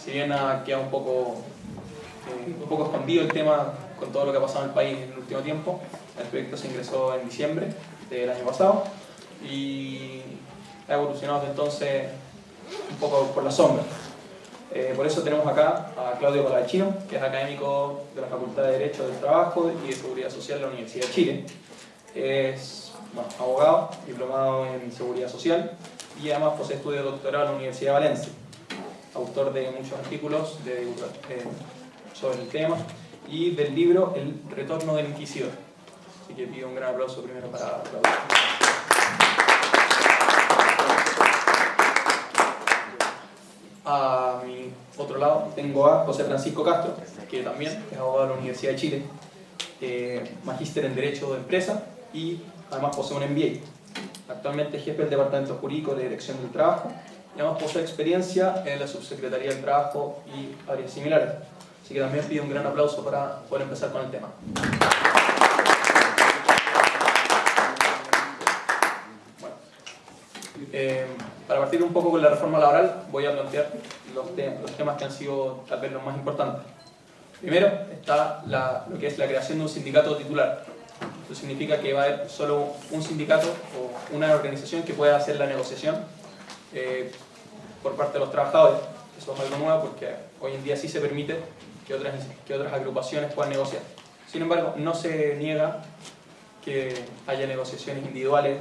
si bien ha quedado un poco escondido el tema con todo lo que ha pasado en el país en el último tiempo, el proyecto se ingresó en diciembre del año pasado y ha evolucionado desde entonces un poco por la sombra. Por eso tenemos acá a Claudio Palavecino, que es académico de la Facultad de Derecho del Trabajo y de Seguridad Social de la Universidad de Chile. Es abogado, diplomado en Seguridad Social y además posee estudios de doctorado en la Universidad de Valencia. Autor de muchos artículos sobre el tema y del libro El Retorno del Inquisidor. Así que pido un gran aplauso primero para Claudio. A mi otro lado tengo a José Francisco Castro, que también es abogado de la Universidad de Chile, magíster en Derecho de Empresa y además posee un MBA. Actualmente es jefe del Departamento Jurídico de Dirección del Trabajo y además posee experiencia en la Subsecretaría del Trabajo y áreas similares. Así que también pido un gran aplauso para poder empezar con el tema. Para partir un poco con la reforma laboral, voy a plantear los temas que han sido tal vez los más importantes. Primero está lo que es la creación de un sindicato titular. Esto significa que va a haber solo un sindicato o una organización que pueda hacer la negociación por parte de los trabajadores. Eso es algo nuevo porque hoy en día sí se permite que otras agrupaciones puedan negociar. Sin embargo, no se niega que haya negociaciones individuales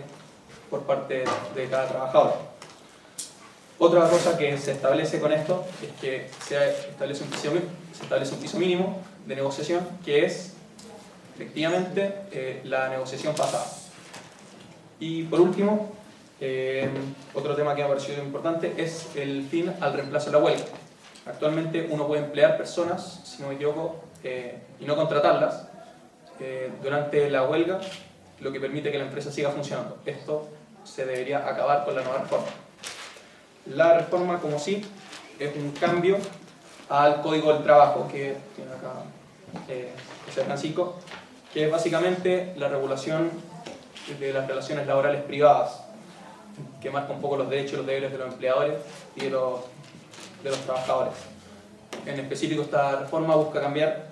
por parte de cada trabajador. Otra cosa que se establece con esto es que se establece un piso mínimo de negociación, que es efectivamente la negociación pasada. Y por último, otro tema que me ha parecido importante es el fin al reemplazo de la huelga. Actualmente uno puede emplear personas, si no me equivoco, y no contratarlas durante la huelga, lo que permite que la empresa siga funcionando. Esto se debería acabar con la nueva reforma. La reforma, como sí, es un cambio al Código del Trabajo que tiene acá José Francisco, que es básicamente la regulación de las relaciones laborales privadas, que marca un poco los derechos y los deberes de los empleadores y de los trabajadores. En específico, esta reforma busca cambiar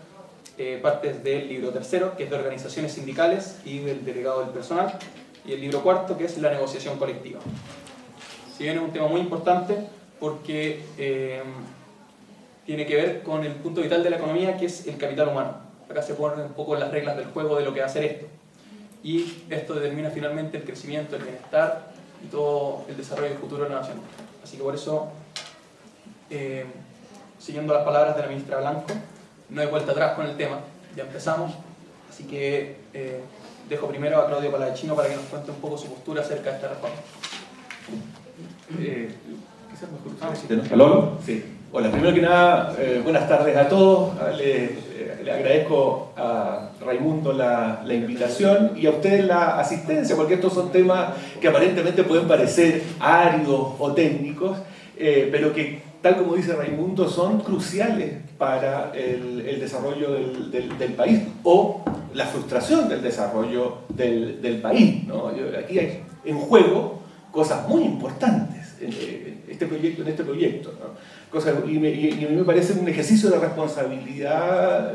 partes del libro tercero, que es de organizaciones sindicales y del delegado del personal, y el libro cuarto, que es la negociación colectiva. Si bien es un tema muy importante porque tiene que ver con el punto vital de la economía, que es el capital humano. Acá se ponen un poco las reglas del juego de lo que va a hacer esto. Y esto determina finalmente el crecimiento, el bienestar y todo el desarrollo futuro de la nación. Así que por eso, siguiendo las palabras de la ministra Blanco, no hay vuelta atrás con el tema, ya empezamos. Así que dejo primero a Claudio Palavecino para que nos cuente un poco su postura acerca de esta reforma. Quizás mejor. ¿Aló? Sí. Hola, primero que nada, buenas tardes a todos. Le agradezco a Raimundo la invitación y a ustedes la asistencia, porque estos son temas que aparentemente pueden parecer áridos o técnicos, pero que, tal como dice Raimundo, son cruciales para el desarrollo del país o la frustración del desarrollo del país, ¿no? Aquí hay en juego cosas muy importantes en este proyecto, ¿no? Y a mí me parece un ejercicio de responsabilidad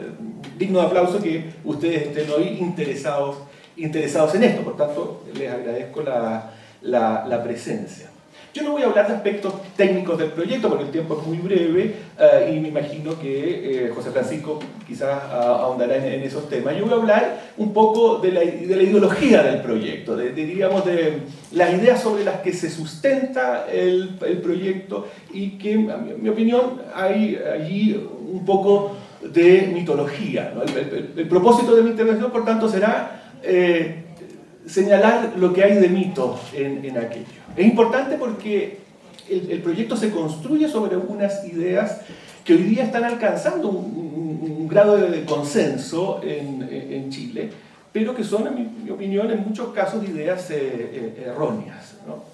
digno de aplauso que ustedes estén hoy interesados en esto. Por tanto, les agradezco la presencia. Yo no voy a hablar de aspectos técnicos del proyecto porque el tiempo es muy breve y me imagino que José Francisco quizás ahondará en esos temas. Yo voy a hablar un poco de la ideología del proyecto, digamos, de las ideas sobre las que se sustenta el proyecto y que, en mi opinión, hay allí un poco de mitología, ¿no? El propósito de mi intervención, por tanto, será señalar lo que hay de mito en aquello. Es importante porque el proyecto se construye sobre unas ideas que hoy día están alcanzando un grado de consenso en Chile, pero que son, en mi opinión, en muchos casos ideas erróneas, ¿no?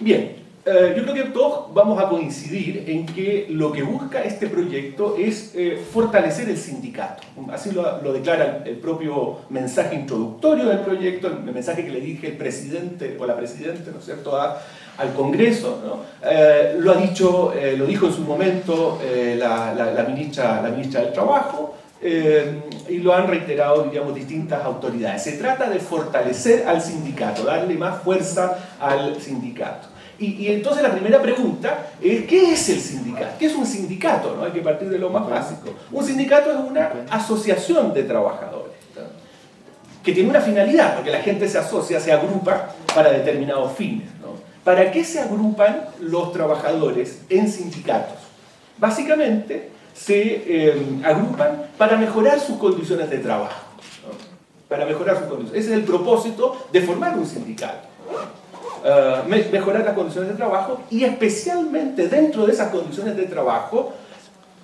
Bien, yo creo que todos vamos a coincidir en que lo que busca este proyecto es fortalecer el sindicato. Así lo declara el propio mensaje introductorio del proyecto, el mensaje que le dirige el presidente o la presidenta, ¿no es cierto?, al Congreso, ¿no? Lo dijo en su momento la ministra del Trabajo, y lo han reiterado, digamos, distintas autoridades. Se trata de fortalecer al sindicato, darle más fuerza al sindicato. Y entonces la primera pregunta es, ¿qué es el sindicato? ¿Qué es un sindicato? ¿No? Hay que partir de lo más básico. Un sindicato es una asociación de trabajadores, ¿no? Que tiene una finalidad, porque la gente se asocia, se agrupa para determinados fines, ¿no? ¿Para qué se agrupan los trabajadores en sindicatos? Básicamente se agrupan para mejorar sus condiciones de trabajo, ¿no? Para mejorar sus condiciones. Ese es el propósito de formar un sindicato. Mejorar las condiciones de trabajo y especialmente dentro de esas condiciones de trabajo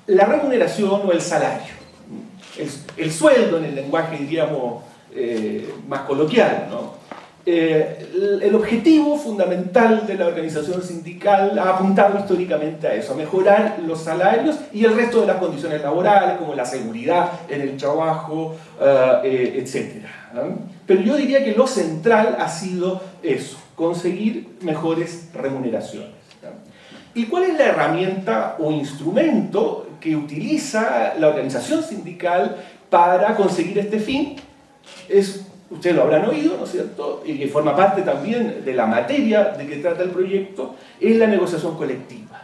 la remuneración o el salario, el sueldo en el lenguaje, diríamos, más coloquial, ¿no? El objetivo fundamental de la organización sindical ha apuntado históricamente a eso, a mejorar los salarios y el resto de las condiciones laborales, como la seguridad en el trabajo, etc. Pero yo diría que lo central ha sido eso, conseguir mejores remuneraciones. ¿Y cuál es la herramienta o instrumento que utiliza la organización sindical para conseguir este fin? Ustedes lo habrán oído, ¿no es cierto? Y que forma parte también de la materia de que trata el proyecto, es la negociación colectiva.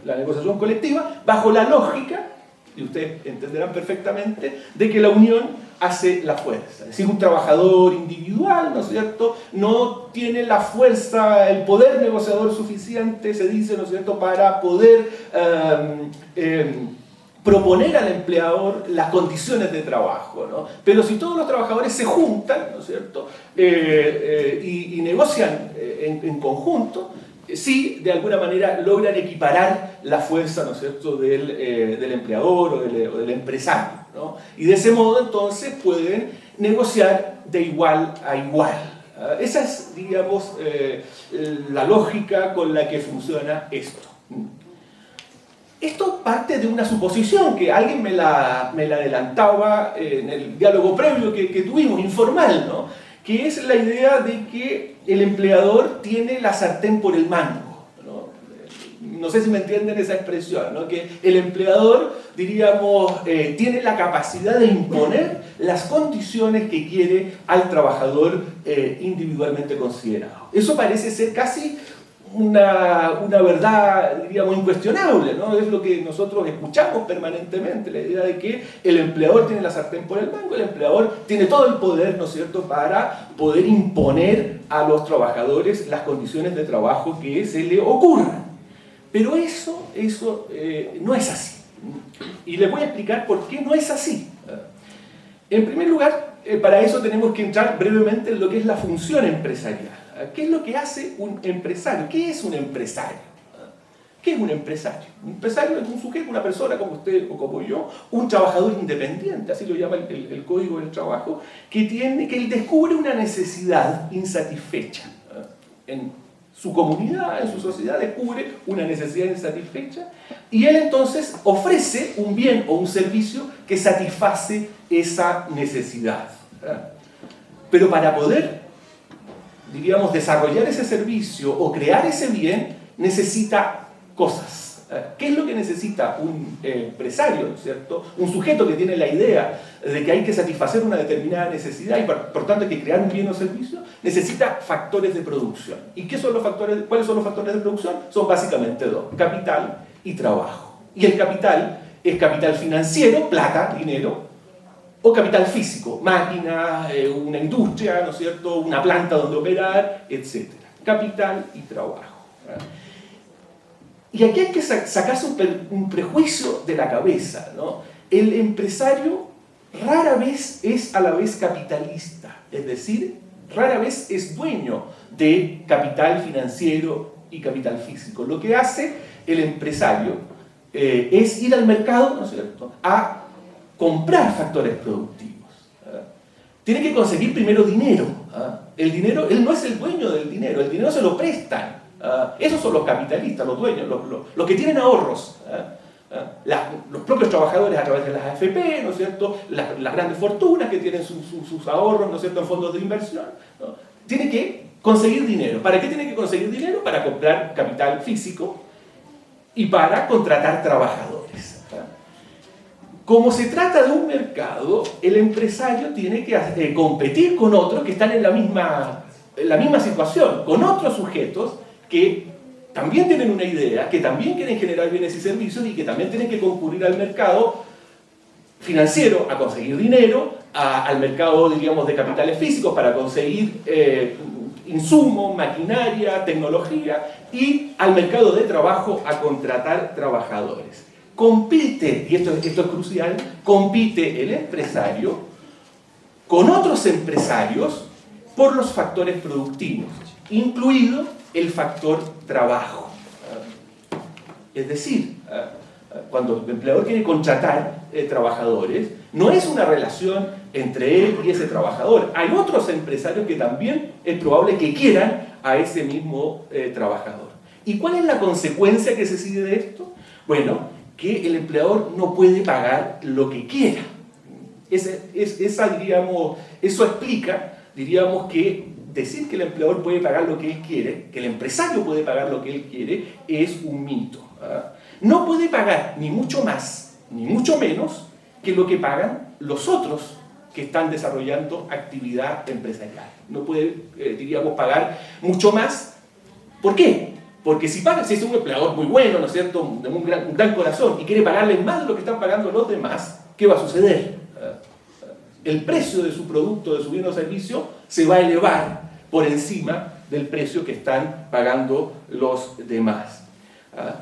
La negociación colectiva bajo la lógica, y ustedes entenderán perfectamente, de que la unión hace la fuerza. Es decir, un trabajador individual, ¿no es cierto?, no tiene la fuerza, el poder negociador suficiente, se dice, ¿no es cierto?, para poder proponer al empleador las condiciones de trabajo, ¿no? Pero si todos los trabajadores se juntan, ¿no es cierto?, y negocian en conjunto, sí, de alguna manera logran equiparar la fuerza, ¿no es cierto?, del empleador o del empresario, ¿no? Y de ese modo entonces pueden negociar de igual a igual. Esa es, digamos, la lógica con la que funciona esto. Esto parte de una suposición que alguien me la adelantaba en el diálogo previo que tuvimos, informal, ¿no? Que es la idea de que el empleador tiene la sartén por el mango, ¿no? No sé si me entienden esa expresión, ¿no? Que el empleador, diríamos, tiene la capacidad de imponer las condiciones que quiere al trabajador individualmente considerado. Eso parece ser casi una verdad, diríamos, incuestionable, ¿no? Es lo que nosotros escuchamos permanentemente, la idea de que el empleador tiene la sartén por el mango, el empleador tiene todo el poder, ¿no es cierto?, para poder imponer a los trabajadores las condiciones de trabajo que se le ocurran. Pero eso no es así. Y les voy a explicar por qué no es así. En primer lugar, para eso tenemos que entrar brevemente en lo que es la función empresarial. ¿Qué es lo que hace un empresario? ¿Qué es un empresario? ¿Qué es un empresario? Un empresario es un sujeto, una persona como usted o como yo, un trabajador independiente, así lo llama el Código del Trabajo, que descubre una necesidad insatisfecha. En su comunidad, en su sociedad, descubre una necesidad insatisfecha y él entonces ofrece un bien o un servicio que satisface esa necesidad. Pero para poder, diríamos, desarrollar ese servicio o crear ese bien, necesita cosas. ¿Qué es lo que necesita un empresario, ¿cierto? Un sujeto que tiene la idea de que hay que satisfacer una determinada necesidad y por tanto hay que crear un bien o servicio, necesita factores de producción. ¿Y qué son los factores? ¿Cuáles son los factores de producción? Son básicamente dos: capital y trabajo. Y el capital es capital financiero, plata, dinero, o capital físico, máquinas, una industria, ¿no es cierto?, una planta donde operar, etc. Capital y trabajo. Y aquí hay que sacarse un prejuicio de la cabeza, ¿no? El empresario rara vez es a la vez capitalista, es decir, rara vez es dueño de capital financiero y capital físico. Lo que hace el empresario es ir al mercado, ¿no es cierto?, a comprar factores productivos. Tiene que conseguir primero dinero. El dinero, él no es el dueño del dinero, el dinero se lo prestan. Esos son los capitalistas, los dueños, los que tienen ahorros. Los propios trabajadores a través de las AFP, ¿no es cierto?, las grandes fortunas que tienen sus ahorros, ¿no es cierto?, en fondos de inversión, ¿no? tiene que conseguir dinero. ¿Para qué tiene que conseguir dinero? Para comprar capital físico y para contratar trabajadores. Como se trata de un mercado, el empresario tiene que competir con otros que están en la misma situación, con otros sujetos que también tienen una idea, que también quieren generar bienes y servicios y que también tienen que concurrir al mercado financiero a conseguir dinero, al mercado, diríamos, de capitales físicos para conseguir insumos, maquinaria, tecnología, y al mercado de trabajo a contratar trabajadores. Compite, y esto es crucial, compite el empresario con otros empresarios por los factores productivos, incluido el factor trabajo. Es decir, cuando el empleador quiere contratar trabajadores, no es una relación entre él y ese trabajador. Hay otros empresarios que también es probable que quieran a ese mismo trabajador. ¿Y cuál es la consecuencia que se sigue de esto? Bueno, que el empleador no puede pagar lo que quiera. Eso explica, diríamos, que decir que el empleador puede pagar lo que él quiere, que el empresario puede pagar lo que él quiere, es un mito. No puede pagar ni mucho más, ni mucho menos, que lo que pagan los otros que están desarrollando actividad empresarial. No puede, diríamos, pagar mucho más. ¿Por qué? Porque si es un empleador muy bueno, ¿no es cierto?, de un gran corazón, y quiere pagarles más de lo que están pagando los demás, ¿qué va a suceder? El precio de su producto, de su bien o servicio, se va a elevar por encima del precio que están pagando los demás.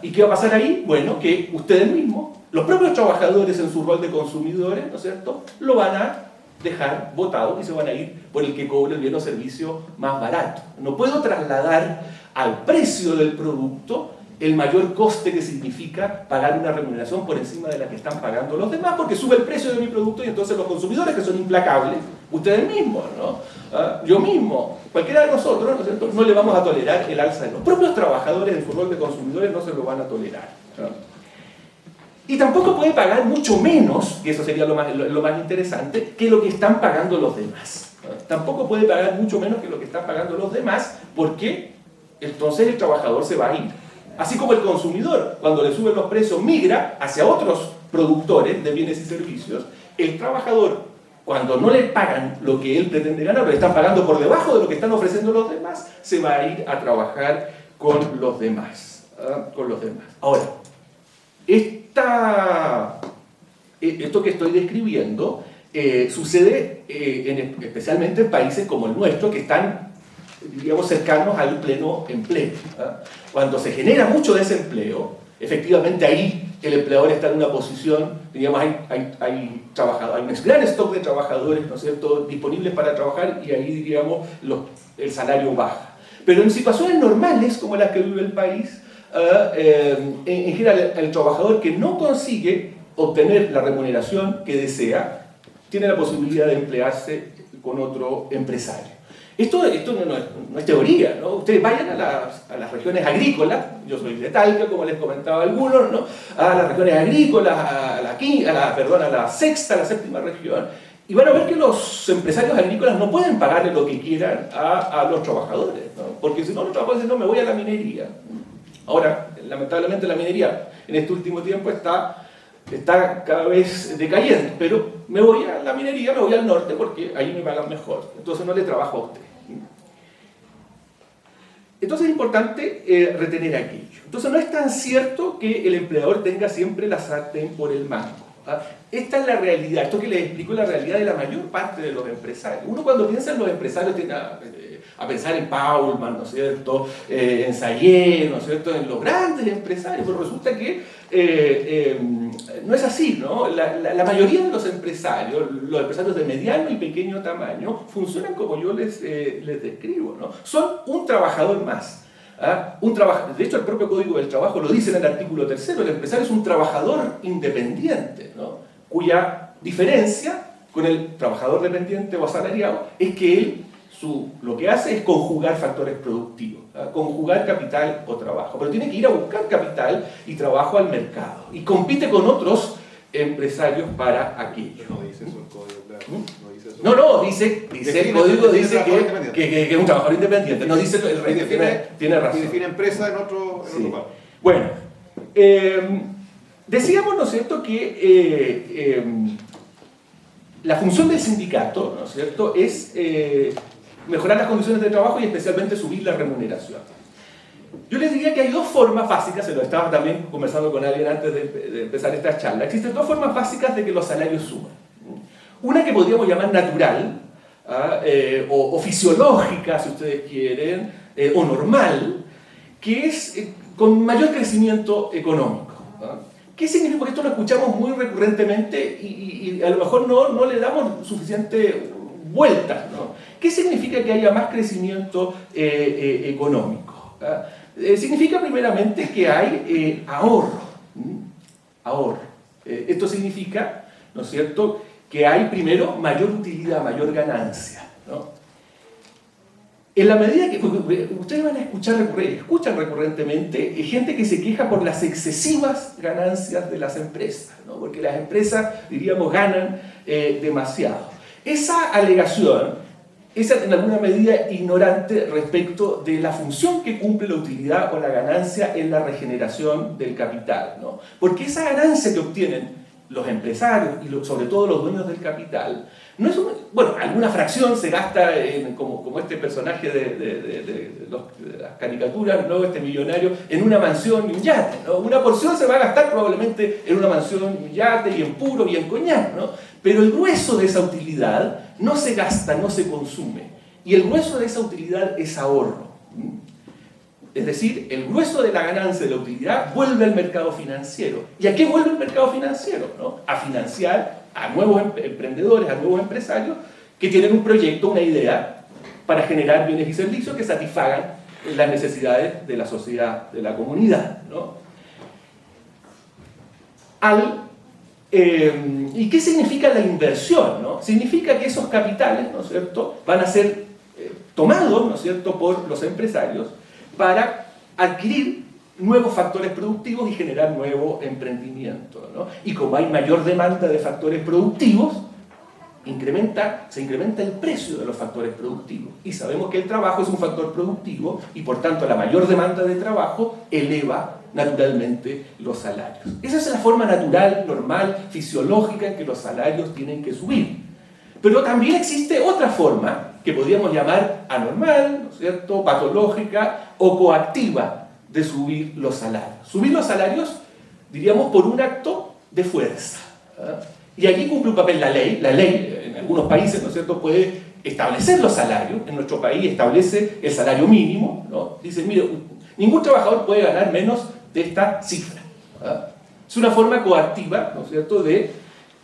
¿Y qué va a pasar ahí? Bueno, que ustedes mismos, los propios trabajadores en su rol de consumidores, ¿no es cierto?, lo van a dejar botado y se van a ir por el que cobre el bien o servicio más barato. No puedo trasladar al precio del producto el mayor coste que significa pagar una remuneración por encima de la que están pagando los demás, porque sube el precio de mi producto y entonces los consumidores, que son implacables, ustedes mismos, ¿no? Yo mismo, cualquiera de nosotros, ¿no es cierto?, no le vamos a tolerar el alza de los propios trabajadores en su rol de consumidores, no se lo van a tolerar, ¿no? Y tampoco puede pagar mucho menos, y eso sería lo más interesante, que lo que están pagando los demás. Tampoco puede pagar mucho menos que lo que están pagando los demás, porque entonces el trabajador se va a ir. Así como el consumidor, cuando le suben los precios, migra hacia otros productores de bienes y servicios, el trabajador, cuando no le pagan lo que él pretende ganar, lo están pagando por debajo de lo que están ofreciendo los demás, se va a ir a trabajar con los demás. Ahora, esto que estoy describiendo sucede especialmente en países como el nuestro, que están, diríamos, cercanos al pleno empleo. Cuando se genera mucho desempleo, efectivamente ahí el empleador está en una posición, diríamos, hay un gran stock de trabajadores, ¿no es cierto?, disponibles para trabajar, y ahí, diríamos, el salario baja. Pero en situaciones normales, como las que vive el país, en general el trabajador que no consigue obtener la remuneración que desea, tiene la posibilidad de emplearse con otro empresario. Esto no es teoría, ¿no? Ustedes vayan a las regiones agrícolas, yo soy de Talca, como les comentaba algunos, ¿no?, a las regiones agrícolas, a la sexta, a la séptima región, y van a ver que los empresarios agrícolas no pueden pagarle lo que quieran a los trabajadores, ¿no? Porque si no, los trabajadores dicen, no, me voy a la minería. Ahora, lamentablemente la minería en este último tiempo está cada vez decayendo, pero me voy a la minería, me voy al norte porque ahí me pagan mejor, entonces no le trabajo a usted. Entonces es importante retener aquello. Entonces no es tan cierto que el empleador tenga siempre la sartén por el mango. Esta es la realidad, esto que les explico es la realidad de la mayor parte de los empresarios. Uno cuando piensa en los empresarios tiene a pensar en Paulman, ¿no es cierto?, en Sayé, ¿no es cierto?, en los grandes empresarios, pero resulta que no es así, ¿no? La mayoría de los empresarios de mediano y pequeño tamaño, funcionan como yo les describo, ¿no? Son un trabajador más. De hecho, el propio Código del Trabajo lo dice en el artículo 3, el empresario es un trabajador independiente, ¿no?, cuya diferencia con el trabajador dependiente o asalariado es que él lo que hace es conjugar factores productivos, conjugar capital o trabajo, pero tiene que ir a buscar capital y trabajo al mercado y compite con otros empresarios para aquello. No dice eso el código, claro. No dice eso No, dice el código dice que es un trabajador independiente, no dice el rey, tiene razón. Y define empresa en otro lugar. Bueno, decíamos, ¿no es cierto?, que la función del sindicato, ¿no es cierto?, es mejorar las condiciones de trabajo y especialmente subir la remuneración. Yo les diría que hay dos formas básicas, se lo estaba también conversando con alguien antes de empezar esta charla, existen dos formas básicas de que los salarios suban. Una que podríamos llamar natural, o fisiológica, si ustedes quieren, o normal, que es con mayor crecimiento económico. ¿Qué significa? Porque esto lo escuchamos muy recurrentemente y a lo mejor no le damos suficiente vuelta, ¿no? ¿Qué significa que haya más crecimiento económico? Significa primeramente que hay ahorro. Ahorro. Esto significa, ¿no es cierto?, que hay primero mayor utilidad, mayor ganancia, ¿no? En la medida que ustedes van a escuchan recurrentemente gente que se queja por las excesivas ganancias de las empresas, ¿no? Porque las empresas, diríamos, ganan demasiado. Esa alegación es en alguna medida ignorante respecto de la función que cumple la utilidad o la ganancia en la regeneración del capital, ¿no? Porque esa ganancia que obtienen los empresarios y sobre todo los dueños del capital, no es bueno, alguna fracción se gasta como este personaje de las caricaturas, ¿no?, este millonario, en una mansión y un yate, ¿no? Una porción se va a gastar probablemente en una mansión y un yate y en puro y en coñac, ¿no? Pero el grueso de esa utilidad no se gasta, no se consume, y el grueso de esa utilidad es ahorro. Es decir, el grueso de la ganancia de la utilidad vuelve al mercado financiero. ¿Y a qué vuelve el mercado financiero? ¿No? A financiar a nuevos emprendedores, a nuevos empresarios que tienen un proyecto, una idea para generar bienes y servicios que satisfagan las necesidades de la sociedad, de la comunidad, ¿no? ¿Y qué significa la inversión, ¿no? Significa que esos capitales, ¿no es cierto?, van a ser tomados, ¿no es cierto?, por los empresarios para adquirir nuevos factores productivos y generar nuevo emprendimiento, ¿no? Y como hay mayor demanda de factores productivos, se incrementa el precio de los factores productivos. Y sabemos que el trabajo es un factor productivo y por tanto la mayor demanda de trabajo eleva naturalmente los salarios. Esa es la forma natural, normal, fisiológica en que los salarios tienen que subir. Pero también existe otra forma que podríamos llamar anormal, ¿no es cierto?, patológica o coactiva de subir los salarios. Subir los salarios, diríamos, por un acto de fuerza. Y aquí cumple un papel la ley. La ley, en algunos países, ¿no es cierto?, puede establecer los salarios. En nuestro país establece el salario mínimo, ¿no? Dice, mire, ningún trabajador puede ganar menos de esta cifra. Es una forma coactiva, ¿no es cierto?, de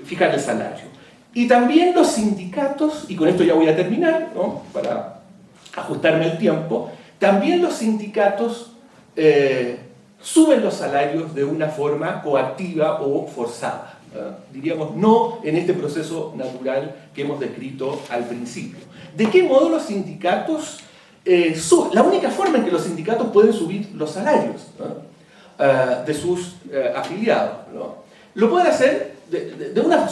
fijar el salario. Y también los sindicatos, y con esto ya voy a terminar, ¿no?, para ajustarme el tiempo, también los sindicatos suben los salarios de una forma coactiva o forzada. Diríamos, no en este proceso natural que hemos descrito al principio. ¿De qué modo los sindicatos suben? La única forma en que los sindicatos pueden subir los salarios, ¿no?, de sus afiliados, ¿no?, lo pueden hacer de una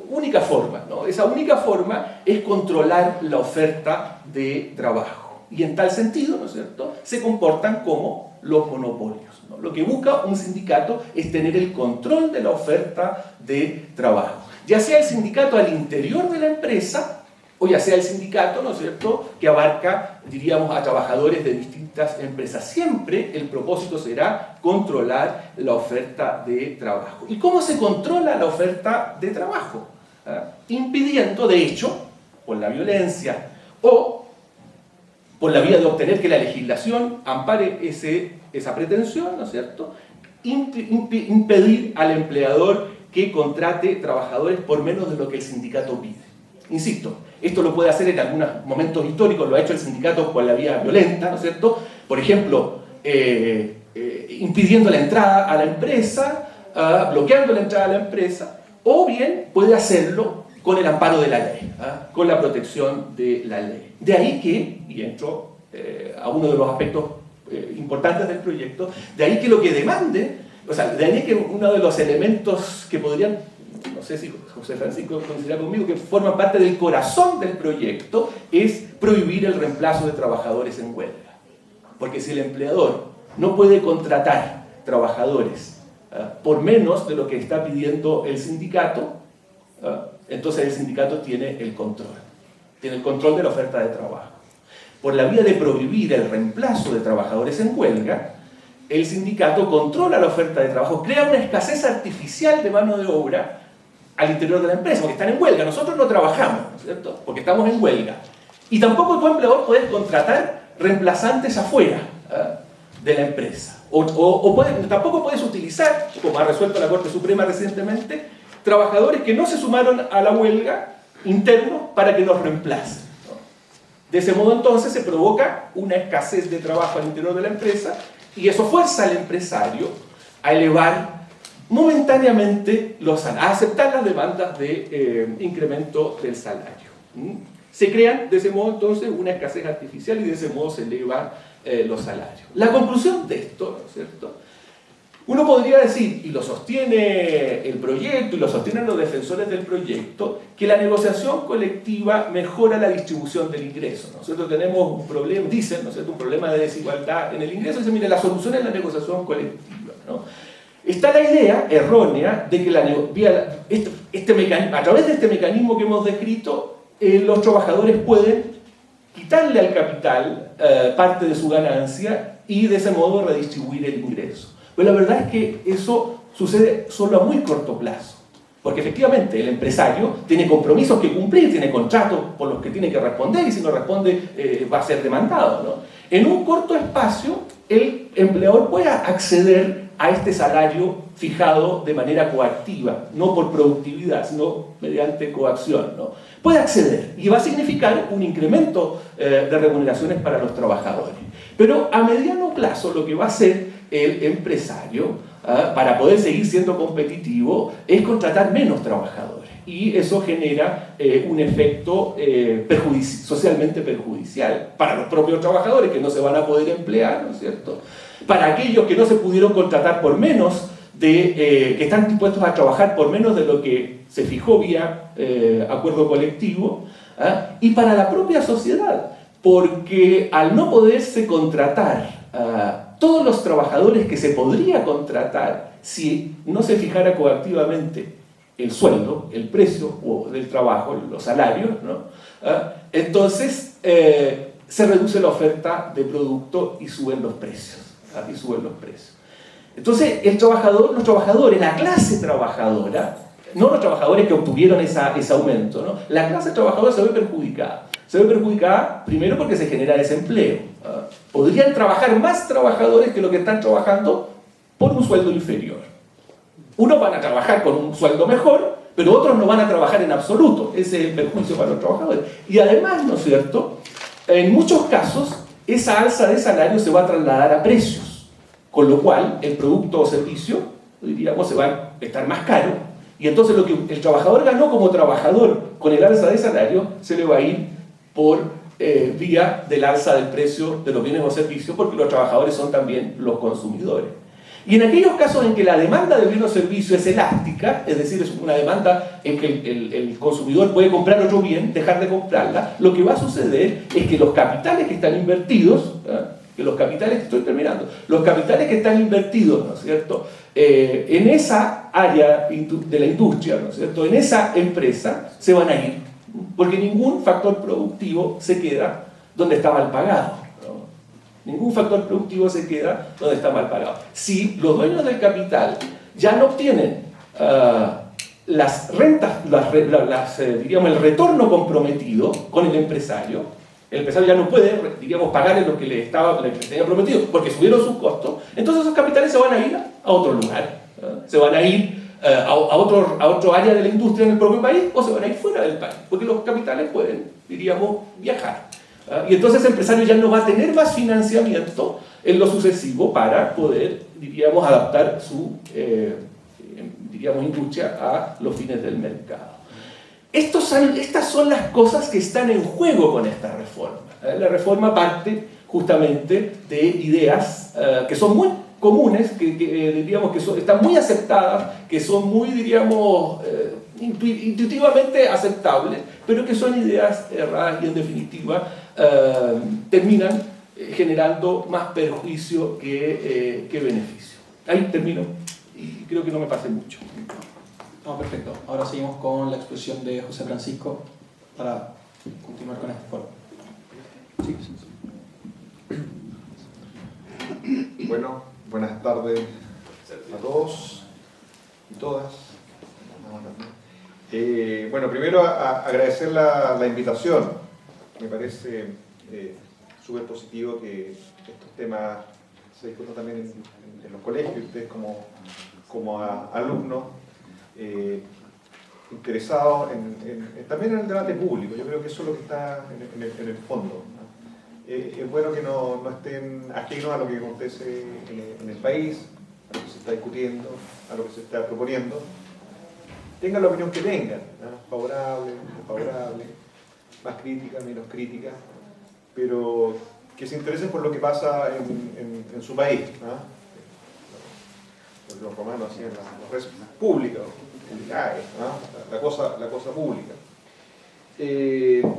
única forma, ¿no? Esa única forma es controlar la oferta de trabajo. Y en tal sentido, ¿no es cierto?, se comportan como los monopolios, ¿no? Lo que busca un sindicato es tener el control de la oferta de trabajo. Ya sea el sindicato al interior de la empresa, o ya sea el sindicato, ¿no es cierto?, que abarca, diríamos, a trabajadores de distintas empresas. Siempre el propósito será controlar la oferta de trabajo. ¿Y cómo se controla la oferta de trabajo? Impidiendo, de hecho, por la violencia o por la vía de obtener que la legislación ampare esa pretensión, ¿no es cierto?, impedir al empleador que contrate trabajadores por menos de lo que el sindicato pide. Insisto, esto lo puede hacer en algunos momentos históricos, lo ha hecho el sindicato por la vía violenta, ¿no es cierto? Por ejemplo, impidiendo la entrada a la empresa, bloqueando la entrada a la empresa, o bien puede hacerlo con el amparo de la ley, con la protección de la ley. De ahí que, y entro a uno de los aspectos importantes del proyecto, de ahí que lo que demande, o sea, de ahí que uno de los elementos que podrían, no sé si José Francisco coincidirá conmigo, que forman parte del corazón del proyecto, es prohibir el reemplazo de trabajadores en huelga. Porque si el empleador no puede contratar trabajadores por menos de lo que está pidiendo el sindicato, entonces el sindicato tiene el control de la oferta de trabajo. Por la vía de prohibir el reemplazo de trabajadores en huelga, el sindicato controla la oferta de trabajo, crea una escasez artificial de mano de obra al interior de la empresa, porque están en huelga. Nosotros no trabajamos, ¿no es cierto? Porque estamos en huelga. Y tampoco tu empleador puede contratar reemplazantes afuera de la empresa. Tampoco puedes utilizar, como ha resuelto la Corte Suprema recientemente, trabajadores que no se sumaron a la huelga internos para que los reemplacen. De ese modo entonces se provoca una escasez de trabajo al interior de la empresa y eso fuerza al empresario a elevar momentáneamente los salarios, a aceptar las demandas de incremento del salario. Se crean de ese modo entonces una escasez artificial y de ese modo se elevan los salarios. La conclusión de esto, ¿no es cierto? Uno podría decir, y lo sostiene el proyecto y lo sostienen los defensores del proyecto, que la negociación colectiva mejora la distribución del ingreso. Nosotros tenemos un problema, dicen, ¿no es cierto?, un problema de desigualdad en el ingreso. Dicen, mire, la solución es la negociación colectiva, ¿no? Está la idea errónea de que a través de este mecanismo que hemos descrito, los trabajadores pueden quitarle al capital parte de su ganancia y de ese modo redistribuir el ingreso. Pero la verdad es que eso sucede solo a muy corto plazo, porque efectivamente el empresario tiene compromisos que cumplir, tiene contratos por los que tiene que responder y si no responde va a ser demandado, ¿no? En un corto espacio el empleador puede acceder a este salario fijado de manera coactiva, no por productividad, sino mediante coacción, ¿no? Puede acceder y va a significar un incremento de remuneraciones para los trabajadores. Pero a mediano plazo lo que va a hacer el empresario para poder seguir siendo competitivo es contratar menos trabajadores y eso genera un efecto socialmente perjudicial para los propios trabajadores que no se van a poder emplear, ¿no es cierto? Para aquellos que no se pudieron contratar por menos que están dispuestos a trabajar por menos de lo que se fijó vía acuerdo colectivo, y para la propia sociedad, porque al no poderse contratar todos los trabajadores que se podría contratar si no se fijara coactivamente el sueldo, el precio del trabajo, los salarios, ¿no? Entonces se reduce la oferta de producto y suben los precios. Entonces los trabajadores, la clase trabajadora, no los trabajadores que obtuvieron ese aumento, ¿no? La clase trabajadora se ve perjudicada. Se ve perjudicada primero porque se genera desempleo. Podrían trabajar más trabajadores que los que están trabajando por un sueldo inferior. Unos van a trabajar con un sueldo mejor, pero otros no van a trabajar en absoluto. Ese es el perjuicio para los trabajadores. Y además, ¿no es cierto?, en muchos casos esa alza de salario se va a trasladar a precios, con lo cual el producto o servicio, diríamos, se va a estar más caro, y entonces lo que el trabajador ganó como trabajador con el alza de salario se le va a ir por vía del alza del precio de los bienes o servicios, porque los trabajadores son también los consumidores. Y en aquellos casos en que la demanda de bienes o servicios es elástica, es decir, es una demanda en que el consumidor puede comprar otro bien, dejar de comprarla, lo que va a suceder es que los capitales que están invertidos, los capitales que están invertidos, ¿no es cierto?, en esa área de la industria, ¿no es cierto?, en esa empresa, se van a ir, porque ningún factor productivo se queda donde está mal pagado. Ningún factor productivo se queda donde está mal pagado. Si los dueños del capital ya no obtienen las rentas, diríamos, el retorno comprometido con el empresario ya no puede, diríamos, pagarle lo que le tenía prometido porque subieron sus costos, entonces esos capitales se van a ir a otro lugar, se van a ir a otro área de la industria en el propio país o se van a ir fuera del país, porque los capitales pueden, diríamos, viajar. Y entonces el empresario ya no va a tener más financiamiento en lo sucesivo para poder, diríamos, adaptar su industria a los fines del mercado. Estas son las cosas que están en juego con esta reforma. La reforma parte justamente de ideas que son muy comunes, diríamos, están muy aceptadas, que son muy, diríamos, intuitivamente aceptables, pero que son ideas erradas y en definitiva terminan generando más perjuicio que beneficio. Ahí termino y creo que no me pase mucho. No, perfecto. Ahora seguimos con la exposición de José Francisco para continuar con este foro. Sí. Bueno, buenas tardes a todos y todas. Bueno, primero agradecer la invitación. Me parece súper positivo que estos temas se discutan también en los colegios, y ustedes como alumnos interesados también en el debate público. Yo creo que eso es lo que está en el fondo, ¿no? Es bueno que no estén ajenos a lo que acontece en el país, a lo que se está discutiendo, a lo que se está proponiendo. Tengan la opinión que tengan, ¿no? Favorable, desfavorable, más crítica, menos crítica, pero que se interesen por lo que pasa en su país, ¿no? Los romanos hacían las redes públicas, ¿no? la cosa pública.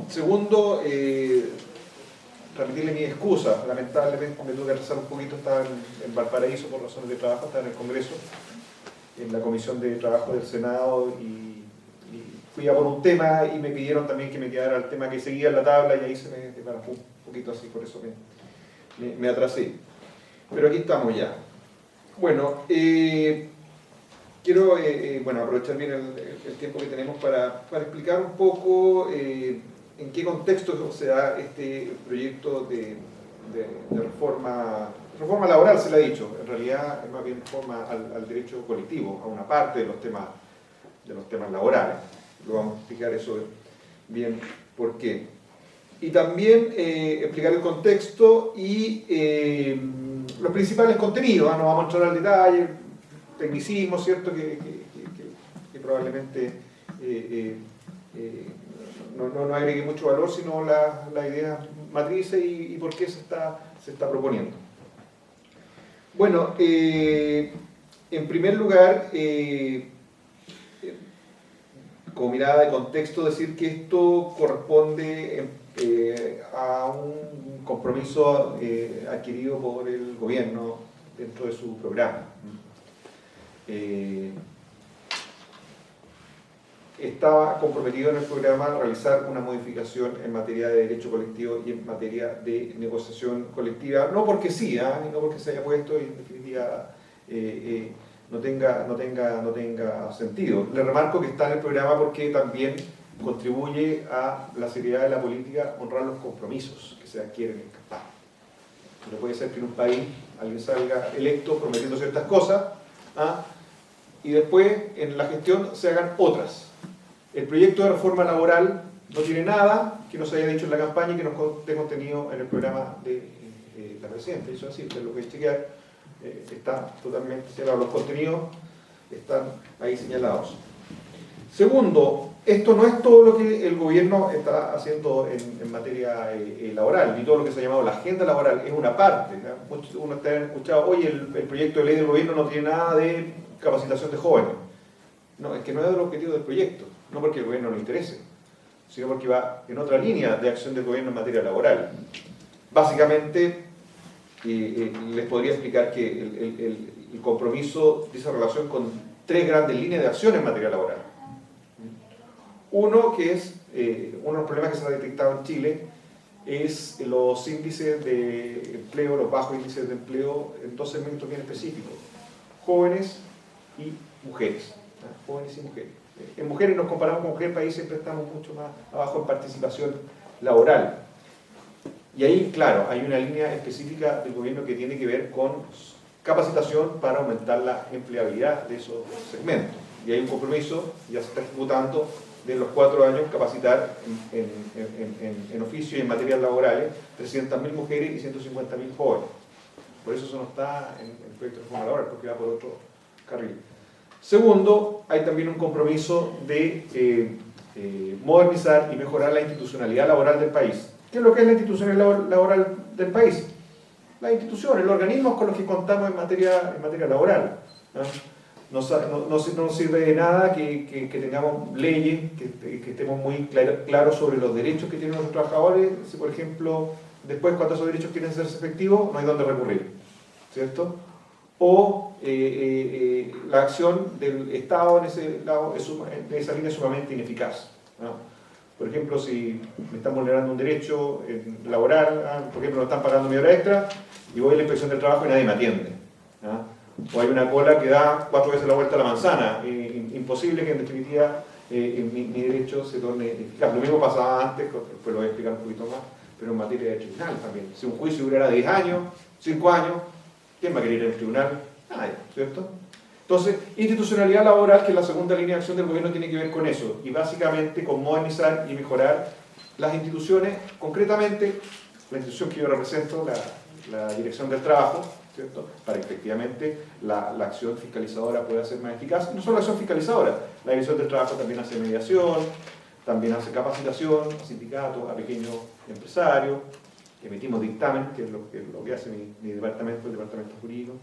Segundo, transmitirle mi excusa. Lamentablemente me tuve que atrasar un poquito, estaba en Valparaíso por razones de trabajo, estaba en el Congreso, en la Comisión de Trabajo del Senado, y fui a por un tema y me pidieron también que me quedara el tema que seguía en la tabla, y ahí se me desbarató un poquito así, por eso me atrasé. Pero aquí estamos ya. Bueno, quiero aprovechar bien el tiempo que tenemos para explicar un poco en qué contexto se da este proyecto de reforma laboral, se le ha dicho. En realidad es más bien reforma al derecho colectivo, a una parte de los temas laborales. Lo vamos a explicar eso bien por qué. Y también explicar el contexto y los principales contenidos. No vamos a entrar al detalle, tecnicismo, ¿cierto? Que probablemente no agregue mucho valor, sino la idea matrices y por qué se está proponiendo. Bueno, en primer lugar, como mirada de contexto, decir que esto corresponde a un compromiso adquirido por el gobierno dentro de su programa. Estaba comprometido en el programa a realizar una modificación en materia de derecho colectivo y en materia de negociación colectiva, no porque sí, y no porque se haya puesto y en definitiva no tenga sentido. Le remarco que está en el programa porque también contribuye a la seriedad de la política, honrar los compromisos que se adquieren en campaña. No puede ser que en un país alguien salga electo prometiendo ciertas cosas y después en la gestión se hagan otras. El proyecto de reforma laboral no tiene nada que no se haya dicho en la campaña y que no esté contenido en el programa de la Presidenta. Eso es así, ustedes lo pueden chequear, está totalmente señalado. Los contenidos están ahí señalados. Segundo, esto no es todo lo que el gobierno está haciendo en materia laboral, ni todo lo que se ha llamado la agenda laboral, es una parte. Muchos de ustedes han escuchado, oye, el proyecto de ley del gobierno no tiene nada de capacitación de jóvenes. No, es que no es el objetivo del proyecto, no porque el gobierno no le interese, sino porque va en otra línea de acción del gobierno en materia laboral. Básicamente, les podría explicar que el compromiso dice relación con tres grandes líneas de acción en materia laboral. Uno, que es uno de los problemas que se ha detectado en Chile, es los índices de empleo, los bajos índices de empleo en dos segmentos bien específicos: jóvenes y mujeres. Jóvenes y mujeres. En mujeres nos comparamos con cualquier país, siempre estamos mucho más abajo en participación laboral. Y ahí, claro, hay una línea específica del gobierno que tiene que ver con capacitación para aumentar la empleabilidad de esos segmentos. Y hay un compromiso, ya se está ejecutando, de los 4 años capacitar en oficio y en materias laborales 300.000 mujeres y 150.000 jóvenes. Por eso no está en el proyecto de reforma laboral, porque va por otro carril. Segundo, hay también un compromiso de modernizar y mejorar la institucionalidad laboral del país. ¿Qué es lo que es la institucionalidad laboral del país? Las instituciones, los organismos con los que contamos en materia laboral, ¿no? no nos sirve de nada que tengamos leyes, que estemos muy claros sobre los derechos que tienen los trabajadores, si por ejemplo, después cuando esos derechos quieren ser efectivos, no hay dónde recurrir, ¿cierto? O la acción del Estado en esa línea es sumamente ineficaz, ¿no? Por ejemplo, si me están vulnerando un derecho laboral, por ejemplo, me están pagando mi hora extra y voy a la inspección del trabajo y nadie me atiende, ¿no? O hay una cola que da 4 veces la vuelta a la manzana, imposible que en definitiva mi derecho se torne eficaz. Lo mismo pasaba antes, después lo voy a explicar un poquito más, pero en materia de tribunal también. Si un juicio durara 10 años, 5 años, ¿quién va a querer ir al tribunal? Nadie, ¿cierto? Entonces, institucionalidad laboral, que es la segunda línea de acción del gobierno, tiene que ver con eso, y básicamente con modernizar y mejorar las instituciones, concretamente la institución que yo represento, la Dirección del Trabajo, ¿cierto? Para que efectivamente la acción fiscalizadora pueda ser más eficaz. Y no solo la acción fiscalizadora, la Dirección del Trabajo también hace mediación, también hace capacitación a sindicatos, a pequeños empresarios, emitimos dictamen, que es lo que hace mi departamento, el departamento jurídico,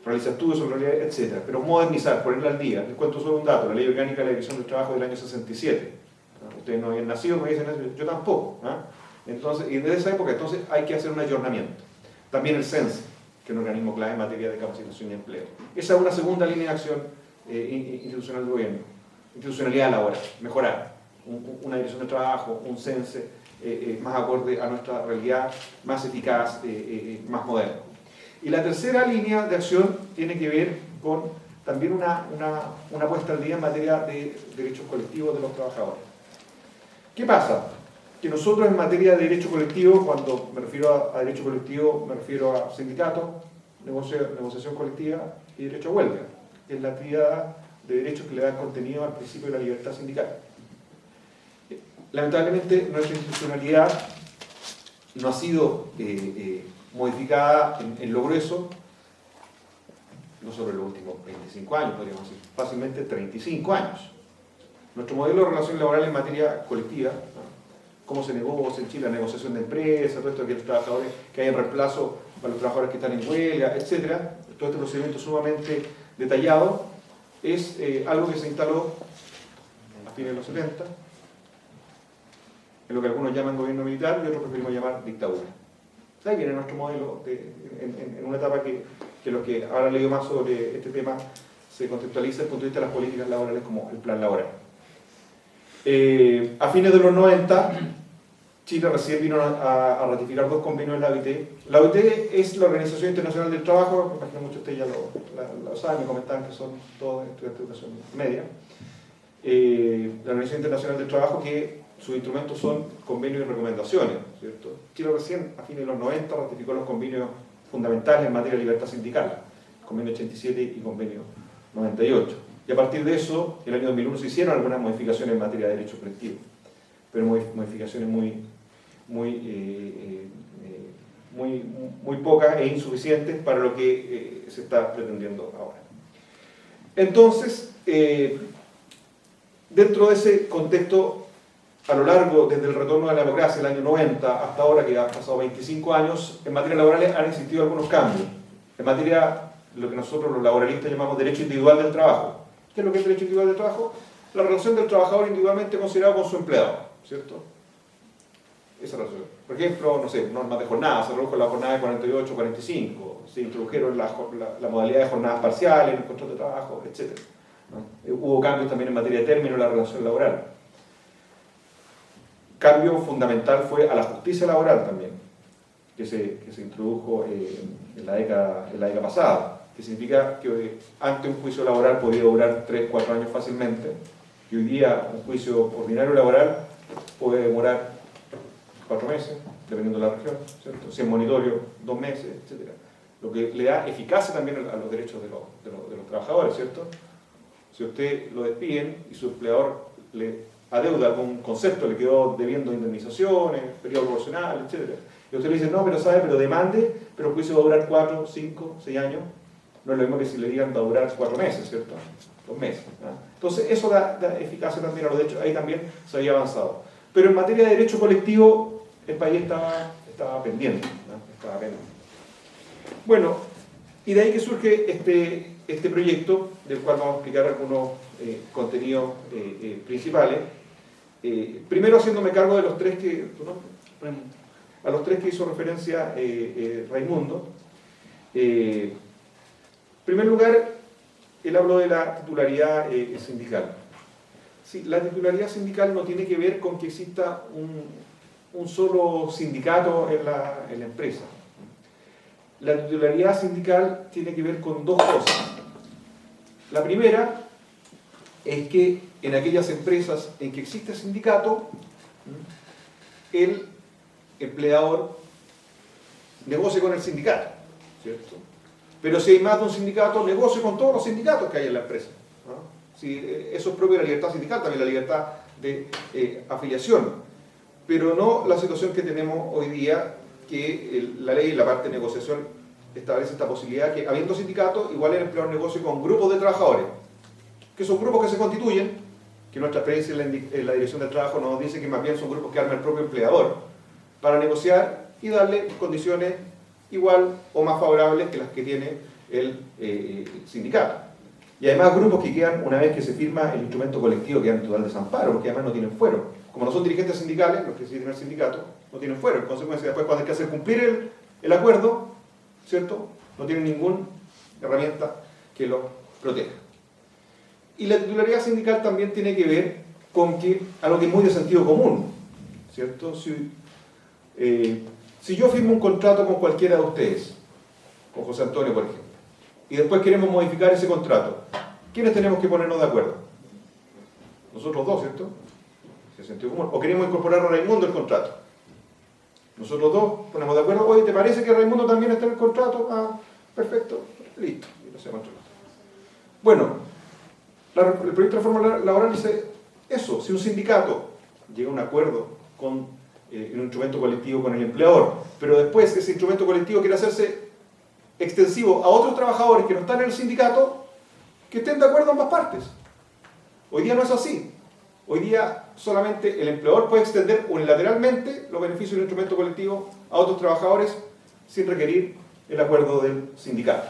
realiza estudios sobre realidad, etc. Pero modernizar, ponerla al día. Les cuento solo un dato, la Ley Orgánica de la Dirección del Trabajo del año 67. ¿No? Ustedes no habían nacido, me dicen, yo tampoco. ¿No? Entonces, y desde esa época entonces hay que hacer un ayornamiento. También el CENSE, que es un organismo clave en materia de capacitación y empleo. Esa es una segunda línea de acción institucional del gobierno. Institucionalidad laboral, mejorar. Una dirección de trabajo, un CENSE más acorde a nuestra realidad, más eficaz, más moderno. Y la tercera línea de acción tiene que ver con también una puesta al día en materia de derechos colectivos de los trabajadores. ¿Qué pasa? Que nosotros en materia de derecho colectivo, cuando me refiero a derecho colectivo, me refiero a sindicatos, negociación colectiva y derecho a huelga, que es la tríada de derechos que le dan contenido al principio de la libertad sindical. Lamentablemente nuestra institucionalidad no ha sido modificada en lo grueso, no solo en los últimos 25 años, podríamos decir, fácilmente 35 años. Nuestro modelo de relación laboral en materia colectiva, ¿no? Cómo se negocia en Chile la negociación de empresas, todo esto que los trabajadores que hay en reemplazo para los trabajadores que están en huelga, etc. Todo este procedimiento sumamente detallado es algo que se instaló a fines de los 70, en lo que algunos llaman gobierno militar y otros preferimos llamar dictadura. Ahí viene nuestro modelo en una etapa que los que habrán leído más sobre este tema se conceptualiza desde el punto de vista de las políticas laborales como el plan laboral. A fines de los 90, Chile recién vino a ratificar 2 convenios de la OIT. La OIT es la Organización Internacional del Trabajo, me imagino muchos de ustedes ya lo saben, me comentaban que son todos estudiantes de educación media. La Organización Internacional del Trabajo, que sus instrumentos son convenios y recomendaciones, ¿cierto? Chile recién, a fines de los 90, ratificó los convenios fundamentales en materia de libertad sindical, convenio 87 y convenio 98. Y a partir de eso, el año 2001 se hicieron algunas modificaciones en materia de derecho colectivo, pero modificaciones muy pocas e insuficientes para lo que se está pretendiendo ahora. Entonces, dentro de ese contexto, a lo largo, desde el retorno de la democracia, el año 90, hasta ahora, que ha pasado 25 años, en materia laboral han existido algunos cambios. En materia, lo que nosotros los laboralistas llamamos derecho individual del trabajo. ¿Qué es lo que es derecho individual del trabajo? La relación del trabajador individualmente considerado con su empleador, ¿cierto? Esa relación. Por ejemplo, no sé, normas de jornada, se redujo la jornada de 48 a 45, se introdujeron la modalidad de jornadas parciales, el contrato de trabajo, etc. ¿No? Hubo cambios también en materia de término en la relación laboral. Cambio fundamental fue a la justicia laboral también, que se introdujo en la década pasada, que significa que antes un juicio laboral podía durar 3-4 años fácilmente, y hoy día un juicio ordinario laboral puede demorar 4 meses, dependiendo de la región, ¿cierto? Si es monitorio, 2 meses, etc. Lo que le da eficacia también a los derechos de los trabajadores, ¿cierto? Si usted lo despiden y su empleador le adeuda algún concepto, le quedó debiendo indemnizaciones, periodo proporcional, etc. Y usted le dice, no, pero demande, pero el juicio va a durar 4, 5, 6 años. No es lo mismo que si le digan va a durar 4 meses, ¿cierto? 2 meses. ¿No? Entonces, eso da eficacia también a los derechos, ahí también se había avanzado. Pero en materia de derecho colectivo, el país estaba pendiente, ¿no? Estaba pendiente. Bueno, y de ahí que surge este proyecto, del cual vamos a explicar algunos contenidos principales. Primero haciéndome cargo de los tres que, a los tres que hizo referencia Raimundo. En primer lugar, él habló de la titularidad sindical. Sí, la titularidad sindical no tiene que ver con que exista un solo sindicato en la empresa. La titularidad sindical tiene que ver con dos cosas. La primera es que en aquellas empresas en que existe sindicato, el empleador negocie con el sindicato, ¿cierto? Pero si hay más de un sindicato, negocie con todos los sindicatos que hay en la empresa, ¿no? Sí, eso es propio de la libertad sindical, también la libertad de afiliación, pero no la situación que tenemos hoy día, que la ley en la parte de negociación establece esta posibilidad que, habiendo sindicatos, igual el empleador negocie con grupos de trabajadores, que son grupos que se constituyen, que nuestra experiencia en la dirección del trabajo nos dice que más bien son grupos que arma el propio empleador, para negociar y darle condiciones igual o más favorables que las que tiene el sindicato. Y además grupos que quedan, una vez que se firma el instrumento colectivo, quedan en total desamparo, porque además no tienen fuero. Como no son dirigentes sindicales, los que sí tienen el sindicato, no tienen fuero. En consecuencia, después cuando hay que hacer cumplir el acuerdo, ¿cierto?, no tienen ninguna herramienta que los proteja. Y la titularidad sindical también tiene que ver con que, algo que es muy de sentido común, ¿cierto? Si yo firmo un contrato con cualquiera de ustedes, con José Antonio, por ejemplo, y después queremos modificar ese contrato, ¿quiénes tenemos que ponernos de acuerdo? Nosotros dos, ¿cierto? Es de sentido común. O queremos incorporar a Raimundo al contrato. Nosotros dos ponemos de acuerdo. Oye, ¿te parece que Raimundo también está en el contrato? Ah, perfecto, listo. Y lo hacemos. Bueno, el proyecto de reforma laboral dice eso. Si un sindicato llega a un acuerdo con un instrumento colectivo con el empleador, pero después ese instrumento colectivo quiere hacerse extensivo a otros trabajadores que no están en el sindicato, que estén de acuerdo ambas partes. Hoy día no es así. Hoy día solamente el empleador puede extender unilateralmente los beneficios del instrumento colectivo a otros trabajadores sin requerir el acuerdo del sindicato.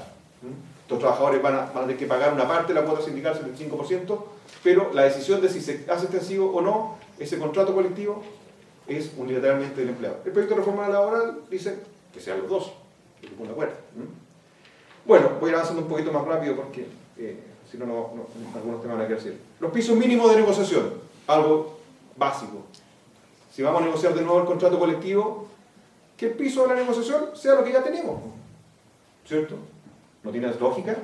Estos trabajadores van a tener que pagar una parte de la cuota sindical, 75%, pero la decisión de si se hace extensivo o no ese contrato colectivo es unilateralmente del empleador. El proyecto de reforma laboral dice que sean los dos, que se pongan de acuerdo. Bueno, voy a ir avanzando un poquito más rápido porque si no, algunos temas van a quedar decir. Los pisos mínimos de negociación, algo básico. Si vamos a negociar de nuevo el contrato colectivo, que el piso de la negociación sea lo que ya tenemos, ¿cierto? No tiene lógica,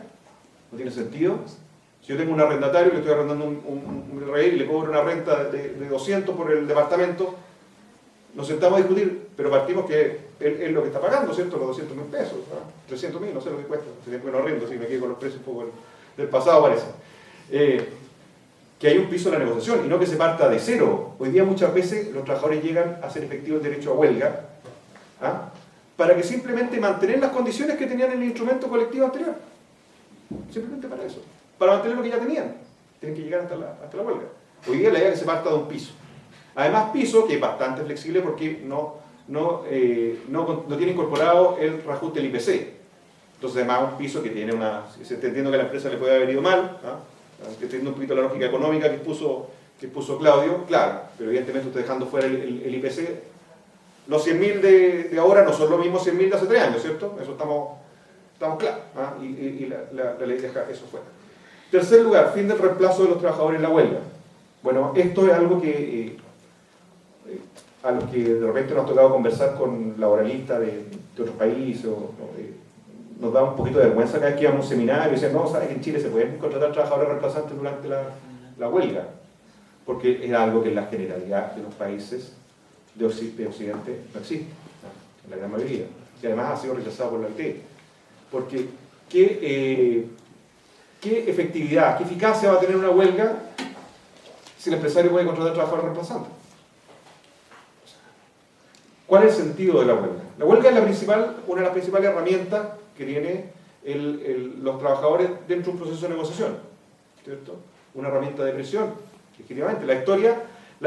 no tiene sentido. Si yo tengo un arrendatario y le estoy arrendando un rey y le cobro una renta de 200 por el departamento, nos sentamos a discutir, pero partimos que él es lo que está pagando, ¿cierto? Los 200.000 pesos, ¿no? 300.000, no sé lo que cuesta. Hace tiempo que no arriendo, si me quedo con los precios un poco del pasado, parece. Que hay un piso en la negociación y no que se parta de cero. Hoy día muchas veces los trabajadores llegan a hacer efectivo el derecho a huelga, ¿ah?, para que simplemente mantener las condiciones que tenían en el instrumento colectivo anterior. Simplemente para eso. Para mantener lo que ya tenían. Tienen que llegar hasta la huelga. Hoy día la idea es que se parta de un piso. Además, piso que es bastante flexible porque no tiene incorporado el reajuste del IPC. Entonces, además, un piso que tiene una... Entiendo que a la empresa le puede haber ido mal, ¿ah?, entiendo un poquito la lógica económica que puso Claudio, claro, pero evidentemente usted dejando fuera el IPC. Los 100.000 de ahora no son los mismos 100.000 de hace 3 años, ¿cierto? Eso estamos claros, ¿ah? Y la ley deja eso fuera. Tercer lugar, fin del reemplazo de los trabajadores en la huelga. Bueno, esto es algo que a los que de repente nos ha tocado conversar con laboralistas de otros países, nos da un poquito de vergüenza cada vez que íbamos a un seminario y decían, no, sabes que en Chile se pueden contratar trabajadores reemplazantes durante la huelga, porque es algo que en la generalidad de los países de Occidente no existe, ¿no?, en la gran mayoría, y además ha sido rechazado por la OIT, porque ¿qué efectividad, qué eficacia va a tener una huelga si el empresario puede contratar trabajadores reemplazantes? ¿Cuál es el sentido de la huelga? La huelga es una de las principales herramientas que tienen los trabajadores dentro de un proceso de negociación, ¿cierto? Una herramienta de presión, efectivamente. La